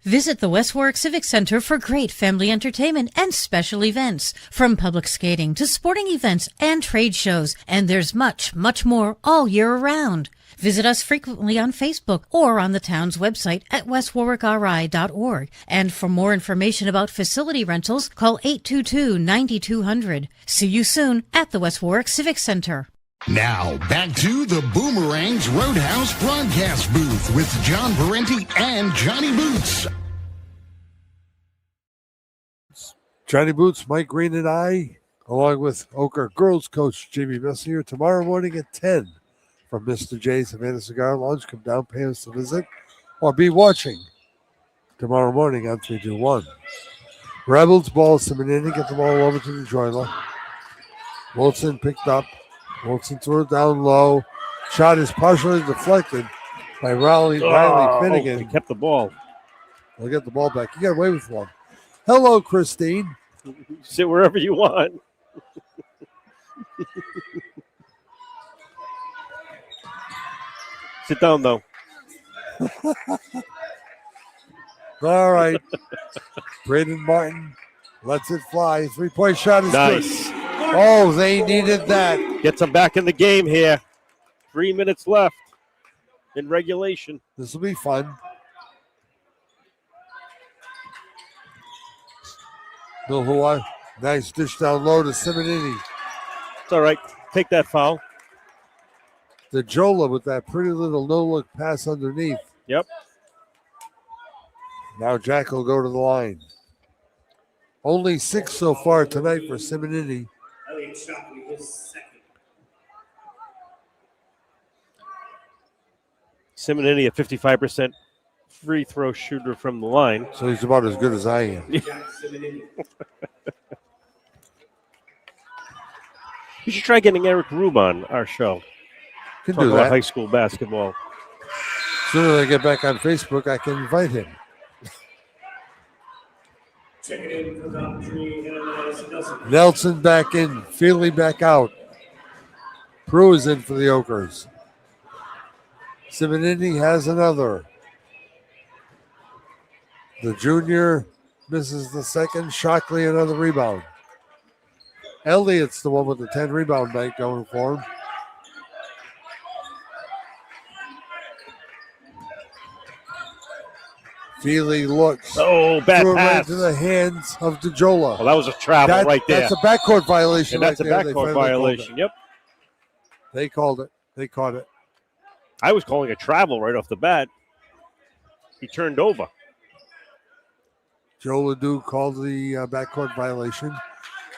I: Visit the West Warwick Civic Center for great family entertainment and special events, from public skating to sporting events and trade shows, and there's much, much more all year around. Visit us frequently on Facebook or on the town's website at westwarwickri.org. And for more information about facility rentals, call 822-9200. See you soon at the West Warwick Civic Center.
J: Now, back to the Boomerangs Roadhouse broadcast booth with John Parenti and Johnny Boots.
A: Johnny Boots, Mike Green, and I, along with Ochre girls coach Jamie Messier, tomorrow morning at 10 from Mr. J's Havana Cigar Lounge. Come down, pay us a visit, or be watching tomorrow morning on 3-2-1. Rebels, ball, Simonini, get the ball over to the Joyla. Wilson picked up. Wilson threw it down low. Shot is partially deflected by Riley Finnegan.
B: He kept the ball.
A: We'll get the ball back. You got away with one. Hello, Christine.
B: Sit wherever you want. Sit down, though.
A: All right. Braden Martin lets it fly. 3-point shot is
B: nice.
A: Good. Oh, they needed that.
B: Gets them back in the game here. 3 minutes left in regulation.
A: This will be fun. Milhua, nice dish down low to Simonini.
B: It's all right. Take that foul.
A: The Jola with that pretty little no-look pass underneath.
B: Yep.
A: Now Jack will go to the line. Only 6 so far tonight for Simonini.
G: Elliott Shockley, his second.
B: Simonini, a 55% free throw shooter from the line.
A: So he's about as good as I am.
B: You should try getting Eric Rube on our show.
A: Can
B: Talk
A: do
B: about
A: that.
B: high school basketball.
A: As soon as I get back on Facebook, I can invite him.
G: Check it in for Coventry.
A: Nelson back in, Feely back out. Prue is in for the Ochres. Simonini has another. The junior misses the second. Shockley another rebound. Elliott's the one with the 10 rebound night going for him. Feely looks.
B: Oh, bad
A: pass. Right
B: pass.
A: to the hands of DeJola.
B: Well, that was a travel right there.
A: That's a backcourt violation.
B: And that's
A: right
B: a
A: there.
B: backcourt violation. Yep.
A: They called it. They caught it.
B: I was calling a travel right off the bat. He turned over.
A: Joe Ledoux called the backcourt violation.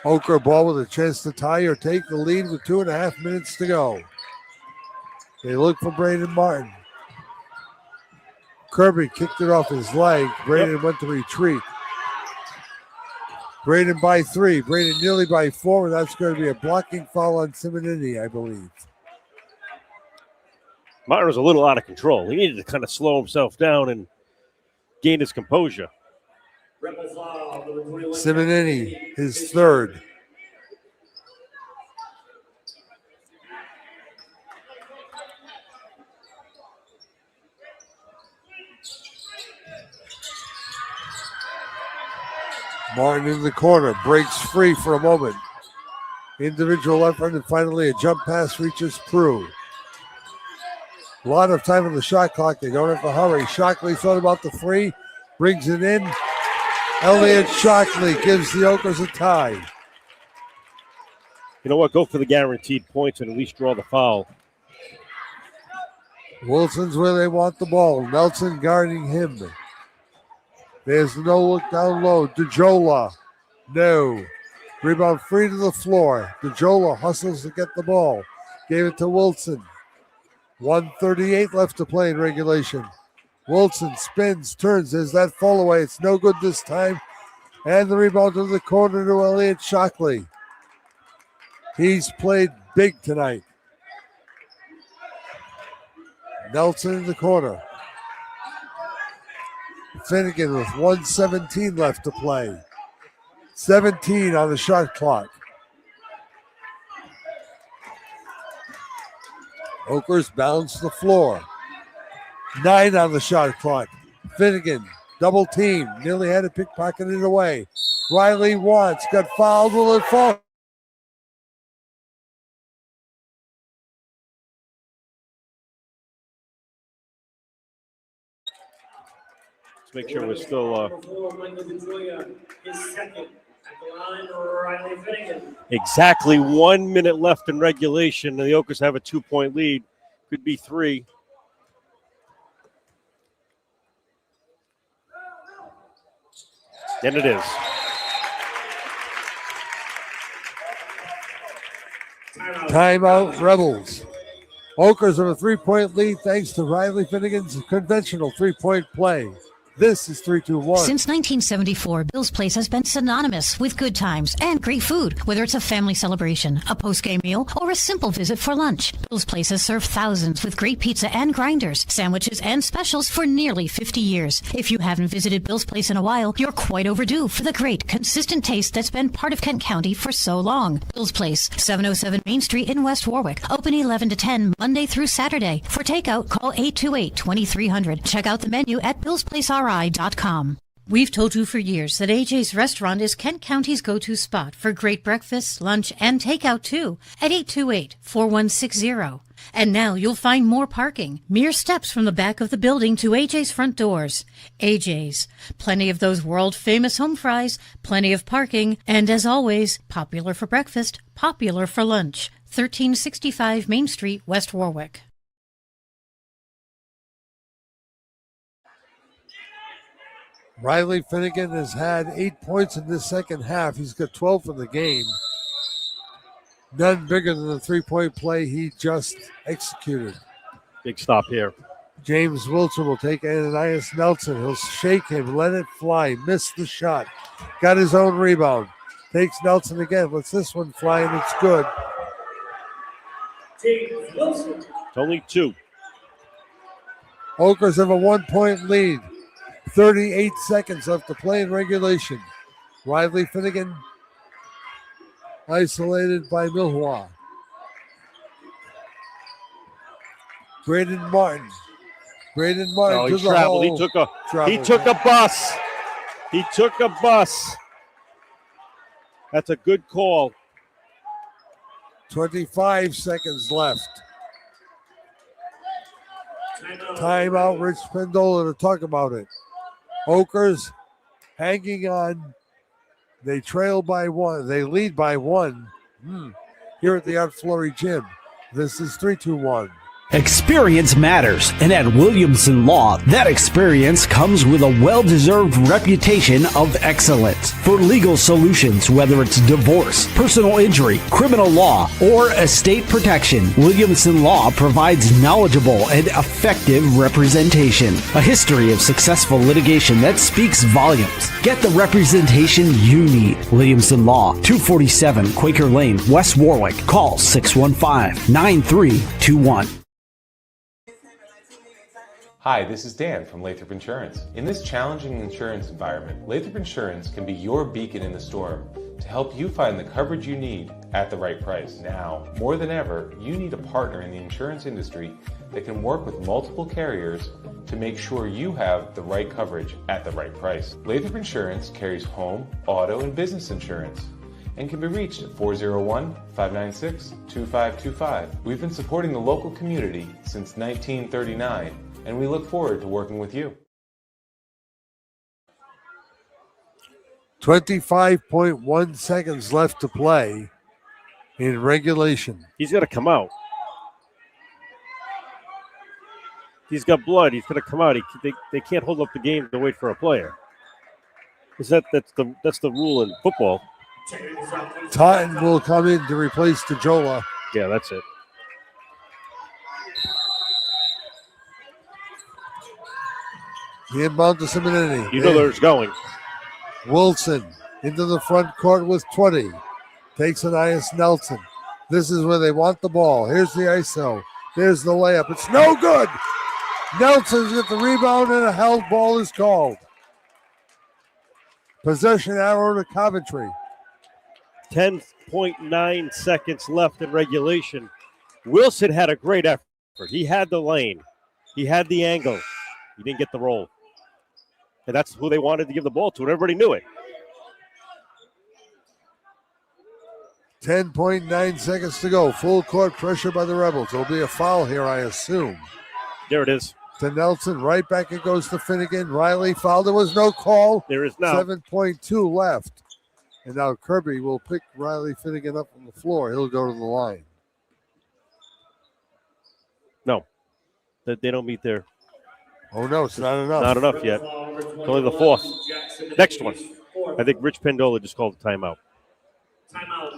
A: Ochre ball with a chance to tie or take the lead with 2.5 minutes to go. They look for Braden Martin. Kirby kicked it off his leg. Braden went to retreat. Braden by 3. Braden nearly by 4. And that's going to be a blocking foul on Simonini, I believe.
B: Martin was a little out of control. He needed to kind of slow himself down and gain his composure.
A: Simonini, his third. Martin in the corner, breaks free for a moment. Individual effort, and finally a jump pass reaches Prue. A lot of time on the shot clock. They don't have to hurry. Shockley thought about the 3, brings it in. Elliott Shockley gives the Ochres a tie.
B: You know what? Go for the guaranteed points and at least draw the foul.
A: Wilson's where they want the ball. Nelson guarding him. There's no look down low. DeJola. No. Rebound free to the floor. DeJola hustles to get the ball. Gave it to Wilson. 1:38 left to play in regulation. Wilson spins, turns. There's that fall away. It's no good this time. And the rebound to the corner to Elliott Shockley. He's played big tonight. Nelson in the corner. Finnegan with 1:17 left to play. 17 on the shot clock. Oakers bounce the floor. 9 on the shot clock. Finnegan, double team. Nearly had to pickpocket it away. Riley wants, got fouled. Will it fall?
B: Let's make sure we're still. Exactly 1 minute left in regulation, and the Oakers have a 2-point lead. Could be 3. And it is.
A: Timeout, Rebels. Oakers have a 3-point lead thanks to Riley Finnegan's conventional 3-point play. This is 3-2-1.
I: Since 1974, Bill's Place has been synonymous with good times and great food. Whether it's a family celebration, a post-game meal, or a simple visit for lunch, Bill's Place has served thousands with great pizza and grinders, sandwiches, and specials for nearly 50 years. If you haven't visited Bill's Place in a while, you're quite overdue for the great, consistent taste that's been part of Kent County for so long. Bill's Place, 707 Main Street in West Warwick. Open 11 to 10, Monday through Saturday. For takeout, call 828-2300. Check out the menu at billsplaceri.com. We've told you for years that AJ's Restaurant is Kent County's go-to spot for great breakfast, lunch, and takeout too at 828-4160. And now you'll find more parking, mere steps from the back of the building to AJ's front doors. AJ's, plenty of those world-famous home fries, plenty of parking, and as always, popular for breakfast, popular for lunch. 1365 Main Street, West Warwick.
A: Riley Finnegan has had 8 points in this second half. He's got 12 for the game. None bigger than the 3-point play he just executed.
B: Big stop here.
A: James Wilson will take Ananias Nelson. He'll shake him, let it fly, miss the shot. Got his own rebound. Takes Nelson again, lets this one fly, and it's good.
G: James Wilson.
B: It's only 2.
A: Oakers have a 1-point lead. 38 seconds left to play in regulation. Riley Finnegan isolated by Milhua. Braden Martin. Braden Martin to the
B: traveled.
A: hole.
B: He took a bus. He took a bus. That's a good call.
A: 25 seconds left. Timeout, Rich Pendola to talk about it. Oakers hanging on. They trail by 1. They lead by 1 here at the Art Flurry Gym. This is 3-2-1.
H: Experience matters, and at Williamson Law, that experience comes with a well-deserved reputation of excellence. For legal solutions, whether it's divorce, personal injury, criminal law, or estate protection, Williamson Law provides knowledgeable and effective representation. A history of successful litigation that speaks volumes. Get the representation you need. Williamson Law, 247 Quaker Lane, West Warwick. Call 615-9321.
E: Hi, this is Dan from Lathrop Insurance. In this challenging insurance environment, Lathrop Insurance can be your beacon in the storm to help you find the coverage you need at the right price. Now, more than ever, you need a partner in the insurance industry that can work with multiple carriers to make sure you have the right coverage at the right price. Lathrop Insurance carries home, auto, and business insurance and can be reached at 401-596-2525. We've been supporting the local community since 1939, and we look forward to working with you.
A: 25.1 seconds left to play in regulation.
B: He's got to come out. He's got blood. He's going to come out. They can't hold up the game to wait for a player. That's the rule in football.
A: Totten will come in to replace DeJola.
B: Yeah, that's it.
A: The inbound to Simonetti.
B: You know there's going.
A: Wilson into the front court with 20. Takes Anias Nelson. This is where they want the ball. Here's the ISO. There's the layup. It's no good. Nelson's got the rebound and a held ball is called. Possession arrow to Coventry.
B: 10.9 seconds left in regulation. Wilson had a great effort. He had the lane. He had the angle. He didn't get the roll. And that's who they wanted to give the ball to, and everybody knew it.
A: 10.9 seconds to go. Full court pressure by the Rebels. There'll be a foul here, I assume.
B: There it is.
A: To Nelson. Right back it goes to Finnegan. Riley fouled. There was no call.
B: There is now.
A: 7.2 left. And now Kirby will pick Riley Finnegan up from the floor. He'll go to the line.
B: No. They don't meet there.
A: Oh, no, it's not enough.
B: Not enough yet. It's only the fourth. Next one. I think Rich Pendola just called a timeout.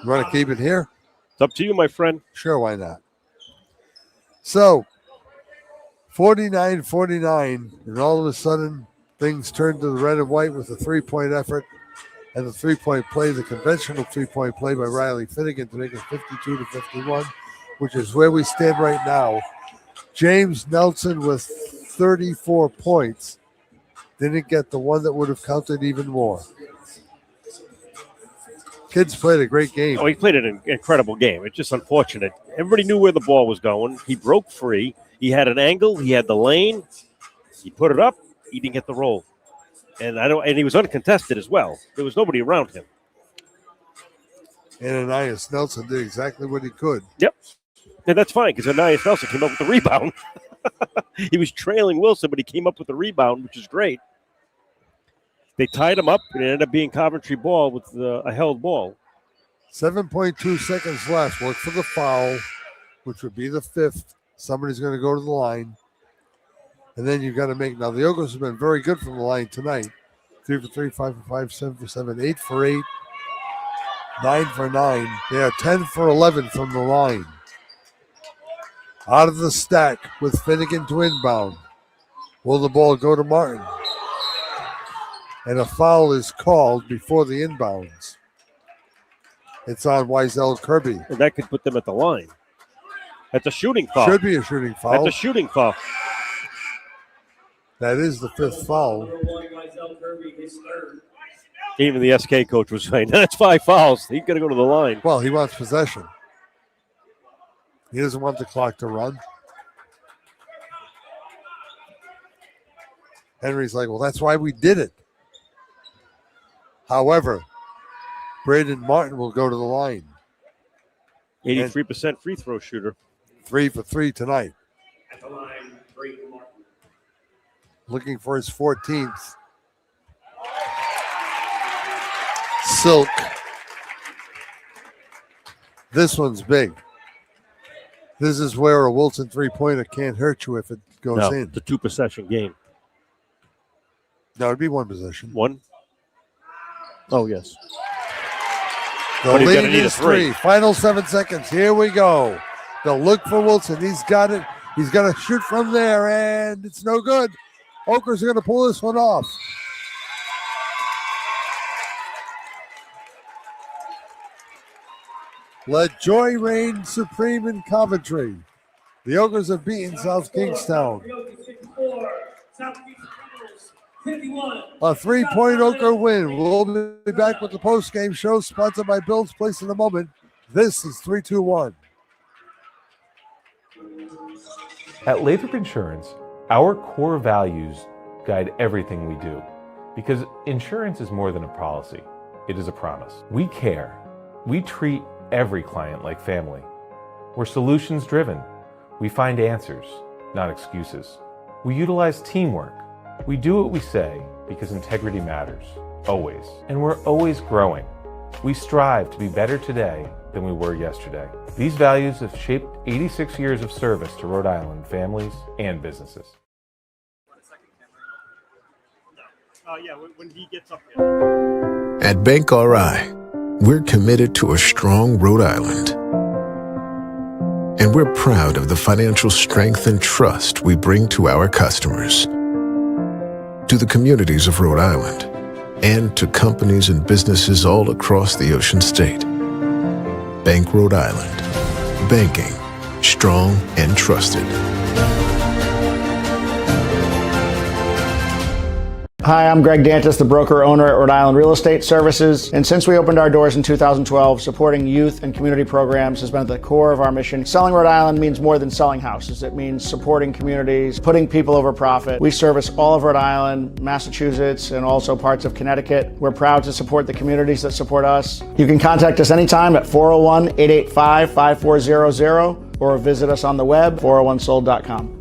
A: You want to keep it here?
B: It's up to you, my friend.
A: Sure, why not? So, 49-49, and all of a sudden, things turn to the red and white with a three-point effort and the three-point play, the conventional three-point play by Riley Finnegan to make it 52-51, which is where we stand right now. James Nelson with 34 points didn't get the one that would have counted even more. Kids played a great game.
B: Oh, he played an incredible game. It's just unfortunate. Everybody knew where the ball was going. He broke free. He had an angle. He had the lane. He put it up. He didn't get the roll. And he was uncontested as well. There was nobody around him.
A: And Anias Nelson did exactly what he could.
B: Yep. And that's fine because Anias Nelson came up with the rebound. He was trailing Wilson, but he came up with the rebound, which is great. They tied him up, and it ended up being Coventry ball with a held ball.
A: 7.2 seconds left. Look for the foul, which would be the fifth. Somebody's going to go to the line. And then you've got to make. Now, the Ogres have been very good from the line tonight. 3 for 3, 5 for 5, 7 for 7, 8 for 8, 9 for 9. They are 10 for 11 from the line. Out of the stack with Finnegan to inbound. Will the ball go to Martin? And a foul is called before the inbounds. It's on Wiesel Kirby.
B: And that could put them at the line. That's a shooting foul.
A: Should be a shooting foul.
B: That's a shooting foul.
A: That is the fifth foul.
B: Even the SK coach was saying, that's 5 fouls. He's got to go to the line.
A: Well, he wants possession. He doesn't want the clock to run. Henry's like, well, that's why we did it. However, Braden Martin will go to the line.
B: 83% free throw shooter.
A: 3 for 3 tonight.
G: At the line, Braden Martin.
A: Looking for his 14th. Silk. This one's big. This is where a Wilson three-pointer can't hurt you if it goes in.
B: It's a 2-possession game.
A: No, it'd be one possession.
B: One? Oh, yes.
A: The
B: But he's
A: lead
B: gonna need a
A: is 3. Final 7 seconds. Here we go. They'll look for Wilson. He's got it. He's going to shoot from there, and it's no good. Okers are going to pull this one off. Let joy reign supreme in Coventry. The Ogres have beaten South Kingstown. A 3-point Ochre win. We'll be back with the post-game show sponsored by Bill's Place in a moment. This is 3-2-1.
E: At Lathrop Insurance, our core values guide everything we do. Because insurance is more than a policy. It is a promise. We care. We treat every client like family. We're solutions driven. We find answers, not excuses. We utilize teamwork. We do what we say because integrity matters, always. And we're always growing. We strive to be better today than we were yesterday. These values have shaped 86 years of service to Rhode Island families and businesses.
B: Yeah, when he gets up here.
L: At Bank RI, we're committed to a strong Rhode Island. And we're proud of the financial strength and trust we bring to our customers. to the communities of Rhode Island, and to companies and businesses all across the Ocean State. Bank Rhode Island. Banking. Strong and trusted.
M: Hi, I'm Greg Dantis, the broker owner at Rhode Island Real Estate Services. And since we opened our doors in 2012, supporting youth and community programs has been at the core of our mission. Selling Rhode Island means more than selling houses. It means supporting communities, putting people over profit. We service all of Rhode Island, Massachusetts, and also parts of Connecticut. We're proud to support the communities that support us. You can contact us anytime at 401-885-5400 or visit us on the web, 401sold.com.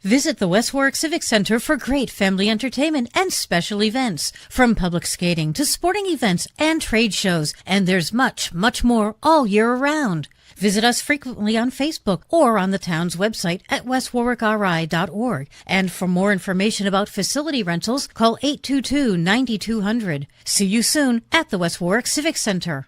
I: Visit the West Warwick Civic Center for great family entertainment and special events, from public skating to sporting events and trade shows, and there's much, much more all year around. Visit us frequently on Facebook or on the town's website at westwarwickri.org. And for more information about facility rentals, call 822-9200. See you soon at the West Warwick Civic Center.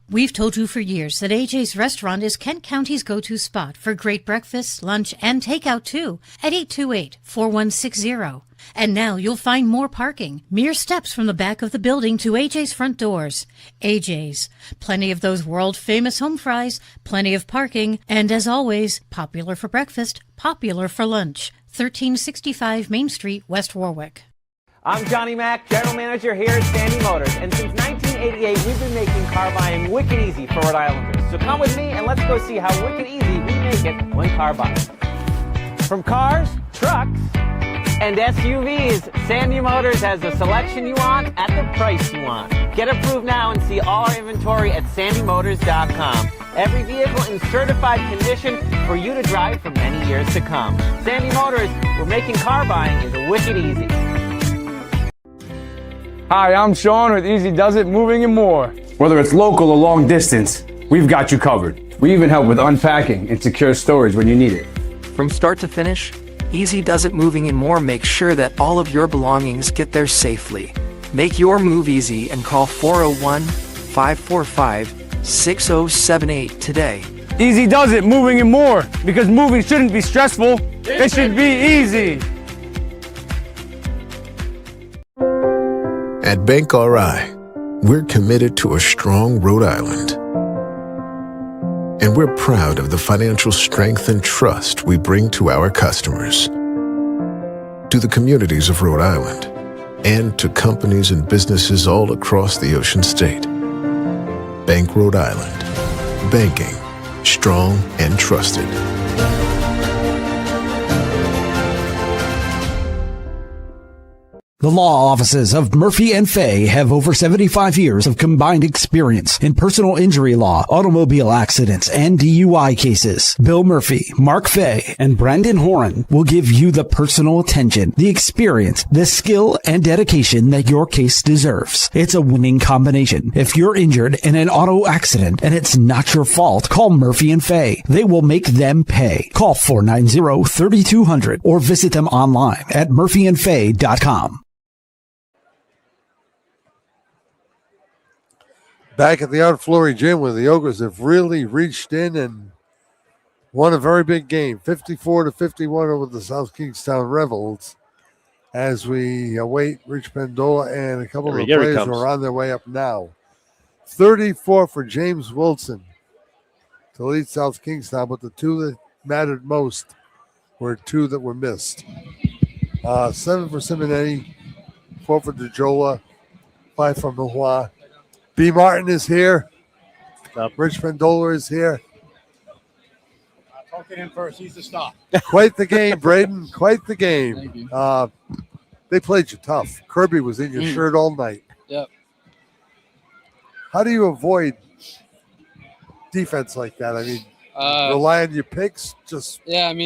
I: We've told you for years that AJ's Restaurant is Kent County's go-to spot for great breakfast, lunch, and takeout too at 828-4160. And now you'll find more parking, mere steps from the back of the building to AJ's front doors. AJ's. Plenty of those world-famous home fries, plenty of parking, and as always, popular for breakfast, popular for lunch. 1365 Main Street, West Warwick.
F: I'm Johnny Mack, General Manager here at Sandy Motors, and since 1988, we've been making car buying wicked easy for Rhode Islanders. So come with me and let's go see how wicked easy we make it one car buy. From cars, trucks, and SUVs, Sandy Motors has the selection you want at the price you want. Get approved now and see all our inventory at sandymotors.com. Every vehicle in certified condition for you to drive for many years to come. Sandy Motors, where making car buying is wicked easy.
N: Hi, I'm Sean with Easy Does It Moving and More. Whether it's local or long distance, we've got you covered. We even help with unpacking and secure storage when you need it.
O: From start to finish, Easy Does It Moving and More makes sure that all of your belongings get there safely. Make your move easy and call 401-545-6078 today.
N: Easy Does It Moving and More, because moving shouldn't be stressful, it should be easy.
L: At Bank RI, we're committed to a strong Rhode Island. And we're proud of the financial strength and trust we bring to our customers, to the communities of Rhode Island, and to companies and businesses all across the Ocean State. Bank Rhode Island. Banking. Strong and trusted.
H: The law offices of Murphy and Fay have over 75 years of combined experience in personal injury law, automobile accidents, and DUI cases. Bill Murphy, Mark Fay, and Brandon Horan will give you the personal attention, the experience, the skill, and dedication that your case deserves. It's a winning combination. If you're injured in an auto accident and it's not your fault, call Murphy and Fay. They will make them pay. Call 490-3200 or visit them online at murphyandfay.com.
A: Back at the Art Flory Gym, where the Ogres have really reached in and won a very big game, 54-51 over the South Kingstown Rebels, as we await Rich Pendola and a couple of the players who are on their way up now. 34 for James Wilson to lead South Kingstown, but the two that mattered most were two that were missed. 7 for Simonetti, 4 for DeJola, 5 for Mahua. B. Martin is here. Rich Pendola is here.
P: Talk to him first. He's the stop.
A: Quite the game, Braden. Quite the game. They played you tough. Kirby was in your shirt all night.
P: Yep.
A: How do you avoid defense like that? I mean, rely on your picks? Just head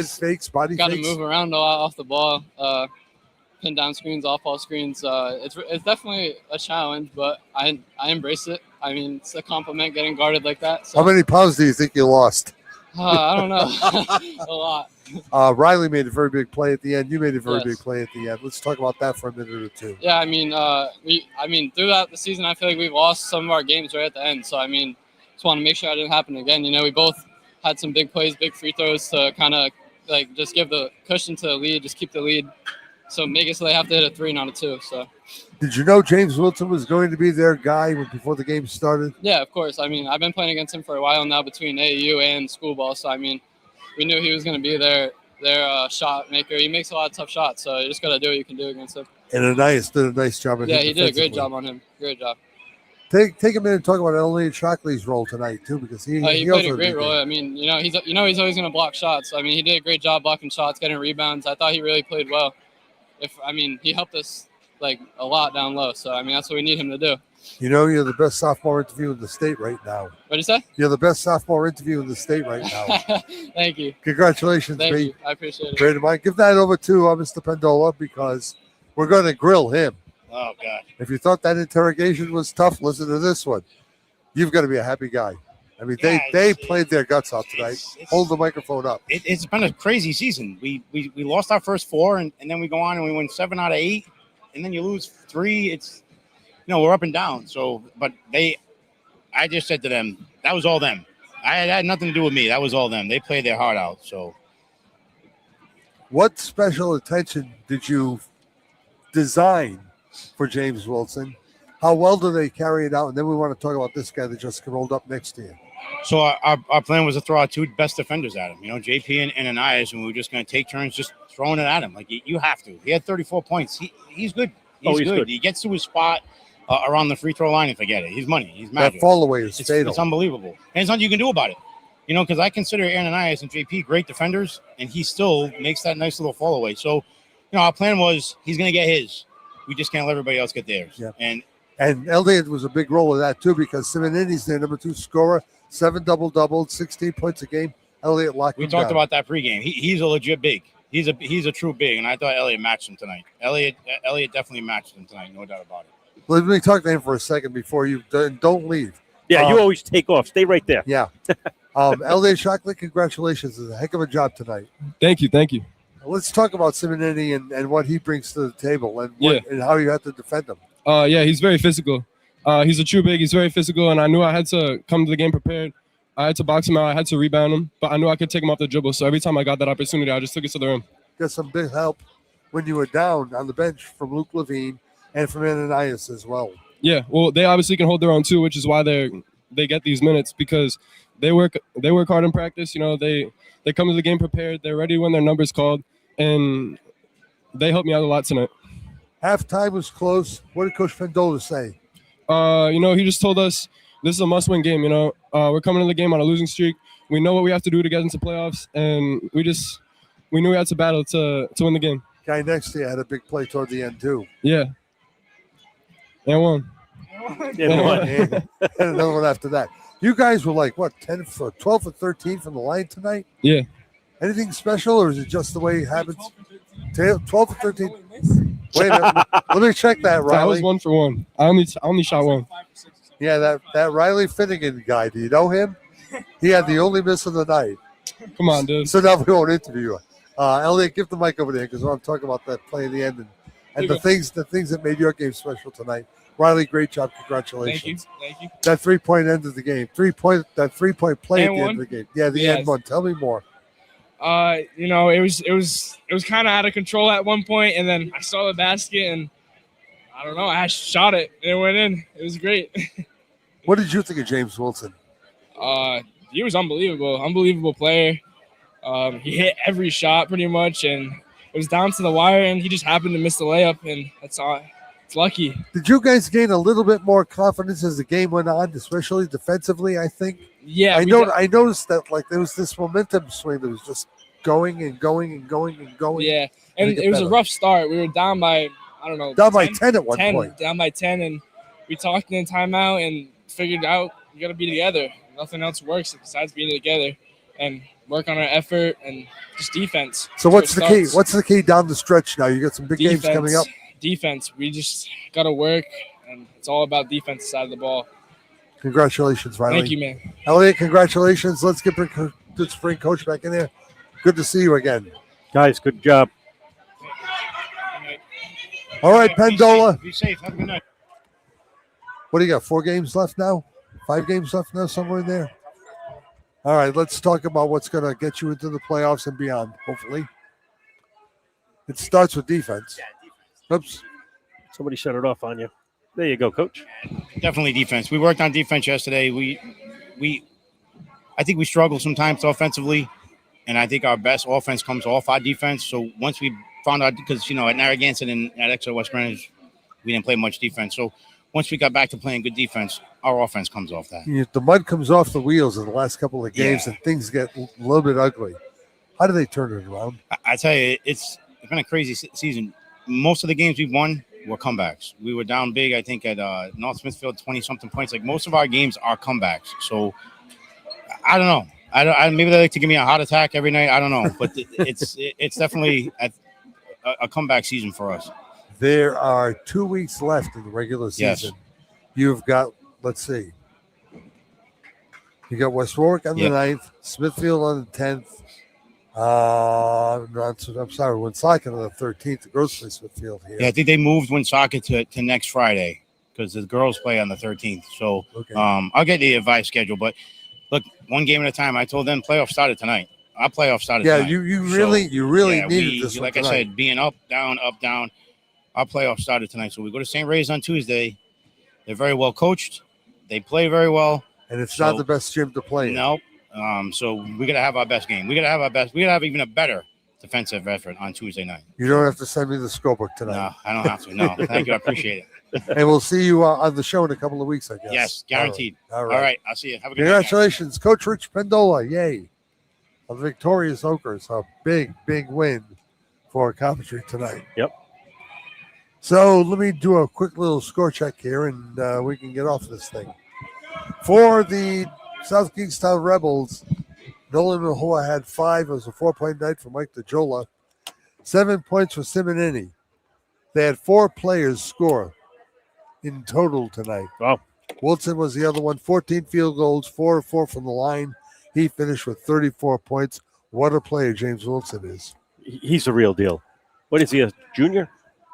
A: fakes, body
P: got to
A: fakes?
P: move around a lot off the ball. Pin down screens, off-ball screens. It's definitely a challenge, but I embrace it. I mean, it's a compliment getting guarded like that. So.
A: How many pounds do you think you lost?
P: I don't know. A lot.
A: Riley made a very big play at the end. You made a very big play at the end. Let's talk about that for a minute or two.
P: Yeah, I mean, throughout the season, I feel like we've lost some of our games right at the end. So, I mean, just want to make sure that didn't happen again. You know, we both had some big plays, big free throws to kind of, just give the cushion to the lead, just keep the lead. so make it so they have to hit a 3, not a 2. So
A: Did you know James Wilson was going to be their guy before the game started?
P: yeah, of course. I mean, I've been playing against him for a while now between AAU and school ball. So I mean, we knew he was going to be their shot maker. He makes a lot of tough shots, so you just got to do what you can do against him.
A: And Ananias did a nice job.
P: Yeah, he did a great job on him. Great job.
A: Take a minute and talk about Elliot Shockley's role tonight too, because he
P: Played
A: also
P: a great role. I mean, he's always going to block shots. I mean, he did a great job blocking shots, getting rebounds. I thought he really played well. He helped us like a lot down low. So I mean, that's what we need him to do.
A: You're the best sophomore interview in the state right now.
P: What'd you say?
A: You're the best sophomore interview in the state right now.
P: Thank you.
A: Congratulations,
P: Thank
A: mate.
P: you. I appreciate it.
A: Great of mine. Give that over to Mr. Pendola because we're going to grill him.
Q: Oh, God.
A: If you thought that interrogation was tough, listen to this one. You've got to be a happy guy. I mean, they played their guts out tonight. Hold the microphone up.
Q: It's been a crazy season. We lost our first 4, and then we go on and we win 7 out of 8, and then you lose 3. It's, we're up and down. So, but I just said to them, that was all them. I had nothing to do with me. That was all them. They played their heart out. So,
A: what special attention did you design for James Wilson? How well do they carry it out? And then we want to talk about this guy that just rolled up next to you.
Q: So our plan was to throw our 2 best defenders at him, JP and Ananias, and we were just going to take turns just throwing it at him. Like, you have to. He had 34 points. He's good. He's good. He gets to his spot around the free throw line and forget it. He's money. He's magic.
A: That fall away is fatal.
Q: It's unbelievable. And there's nothing you can do about it. Because I consider Ananias and JP great defenders, and he still makes that nice little fall away. So, our plan was he's going to get his. We just can't let everybody else get theirs.
A: Yeah.
Q: And
A: Elliott was a big role of that, too, because Simonini's their number 2 scorer, 7 double-doubles, 16 points a game. Elliott locked him down.
Q: We talked about that pregame. He's a legit big. He's a true big, and I thought Elliott matched him tonight. Elliott definitely matched him tonight, no doubt about it.
A: Let me talk to him for a second before you don't leave.
B: Yeah, you always take off. Stay right there.
A: Yeah. Elliott Shockley, congratulations. It's a heck of a job tonight.
R: Thank you.
A: Let's talk about Simonini and what he brings to the table and how you have to defend him.
R: Yeah, he's very physical. He's a true big. He's very physical, and I knew I had to come to the game prepared. I had to box him out. I had to rebound him, but I knew I could take him off the dribble. So every time I got that opportunity, I just took it to the rim.
A: Got some big help when you were down on the bench from Luke Levine and from Ananias as well.
R: Yeah, well, they obviously can hold their own too, which is why they get these minutes because they work hard in practice. They come to the game prepared. They're ready when their number's called, and they helped me out a lot tonight.
A: Halftime was close. What did Coach Pendola say?
R: He just told us this is a must-win game. We're coming to the game on a losing streak. We know what we have to do to get into playoffs, and we knew we had to battle to win the game.
A: Guy next to you had a big play toward the end too.
R: Yeah. And one.
A: And another one after that. You guys were like, 12 for 13 from the line tonight?
R: Yeah.
A: Anything special, or is it just the way it happens? 12 for 13. Wait a minute. Let me check that, Riley.
R: That was 1 for 1. I only shot 1.
A: Yeah, that Riley Finnegan guy. Do you know him? He had the only miss of the night.
R: Come on, dude.
A: So now we won't interview you. Elliot, give the mic over there because I want to talk about that play in the end and the things that made your game special tonight. Riley, great job. Congratulations.
S: Thank you.
A: That 3-point end of the game. That 3-point play
S: And
A: at the
S: one?
A: end of the game. Yeah, the end one. Tell me more.
S: It was kind of out of control at one point, and then I saw the basket, and I don't know, I shot it, and it went in. It was great.
A: What did you think of James Wilson?
S: He was unbelievable player. He hit every shot pretty much, and it was down to the wire, and he just happened to miss the layup, and that's all. It's lucky.
A: Did you guys gain a little bit more confidence as the game went on, especially defensively, I think?
S: Yeah.
A: I noticed that there was this momentum swing that was just going and going and going and going.
S: Yeah, and it was a rough start. We were down by,
A: by 10 at one point.
S: Down by 10, and we talked in timeout and figured out we got to be together. Nothing else works besides being together and work on our effort and just defense.
A: So what's the key? What's the key down the stretch now? You got some big games coming up.
S: Defense. We just got to work, and it's all about defense side of the ball.
A: Congratulations, Riley.
S: Thank you, man.
A: Elliot, congratulations. Let's bring Coach back in there. Good to see you again.
B: Guys, good job.
A: All right, Pendola.
Q: Be safe. Have a good night.
A: What do you got? 4 games left now? 5 games left now, somewhere in there? All right, let's talk about what's going to get you into the playoffs and beyond, hopefully. It starts with defense. Oops.
B: Somebody shut it off on you. There you go, Coach.
Q: Definitely defense. We worked on defense yesterday. I think we struggle sometimes offensively, and I think our best offense comes off our defense. So once we found out, because at Narragansett and at Exeter West Greenwich, we didn't play much defense. So once we got back to playing good defense, our offense comes off that.
A: The mud comes off the wheels in the last couple of games, and things get a little bit ugly. How do they turn it around?
Q: I tell you, it's been a crazy season. Most of the games we've won were comebacks. We were down big, I think, at North Smithfield, 20-something points. Like, most of our games are comebacks. So, I don't know. Maybe they like to give me a heart attack every night. I don't know. But it's definitely a comeback season for us.
A: There are 2 weeks left in the regular season.
Q: Yes.
A: You've got, let's see. You got West Warwick on the 9th, Smithfield on the 10th. I'm sorry, Woonsocket on the 13th. The girls play Smithfield here.
Q: Yeah, I think they moved Woonsocket to next Friday because the girls play on the 13th. So I'll get the advice schedule. But look, one game at a time. I told them playoff started tonight. Our playoff started tonight.
A: You really needed this.
Q: Like I said, being up, down. Our playoff started tonight. So we go to St. Ray's on Tuesday. They're very well coached. They play very well.
A: And it's not the best gym to play in.
Q: Nope. So we got to have our best game. We got to have our best. We got to have even a better defensive effort on Tuesday night.
A: You don't have to send me the scorebook tonight.
Q: No, I don't have to. No, thank you. I appreciate it.
A: And we'll see you on the show in a couple of weeks, I guess.
Q: Yes, guaranteed.
A: All
Q: All right. I'll see you. Have a good
A: Congratulations, Coach Rich Pendola. Yay. On the victorious Oakers. A big, big win for Coventry tonight.
B: Yep.
A: So let me do a quick little score check here, and we can get off this thing. For the South Kingstown Rebels, Nolan Mahua had 5. It was a 4-point night for Mike DeJola. 7 points for Simonini. They had 4 players score in total tonight.
B: Wow.
A: Wilson was the other one. 14 field goals, 4 of 4 from the line. He finished with 34 points. What a player James Wilson is.
B: He's a real deal. What is he, a junior?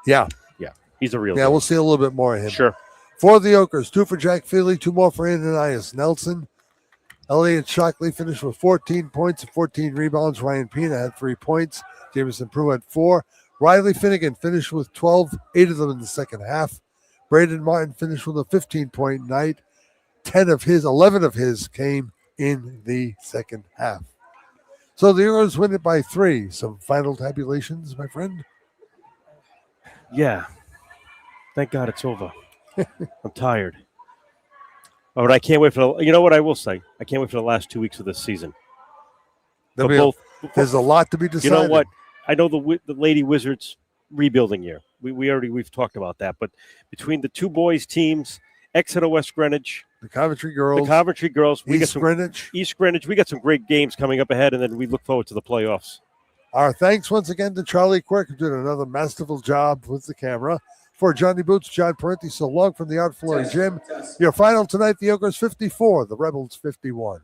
A: Yeah.
B: Yeah, he's a real
A: Yeah,
B: deal.
A: we'll see a little bit more of him.
B: Sure.
A: For the Oakers, 2 for Jack Feely, 2 more for Ananias Nelson. Elliot Shockley finished with 14 points and 14 rebounds. Ryan Pena had 3 points. Jameson Prue had 4. Riley Finnegan finished with 12, 8 of them in the second half. Braden Martin finished with a 15-point night. 11 of his came in the second half. So the Oakers win it by 3. Some final tabulations, my friend?
B: Yeah. Thank God it's over. I'm tired. Oh, but I can't wait for you know what I will say? I can't wait for the last 2 weeks of this season.
A: There's a lot to be decided.
B: You know what? I know the Lady Wizards rebuilding year. We've talked about that. But between the 2 boys teams, Exeter West Greenwich,
A: the Coventry girls,
B: East Greenwich, we got some great games coming up ahead, and then we look forward to the playoffs.
A: Our thanks once again to Charlie Quirk, who did another masterful job with the camera. For Johnny Boots, John Parenti, so long from the outfloor gym. Your final tonight, the Oakers 54, the Rebels 51.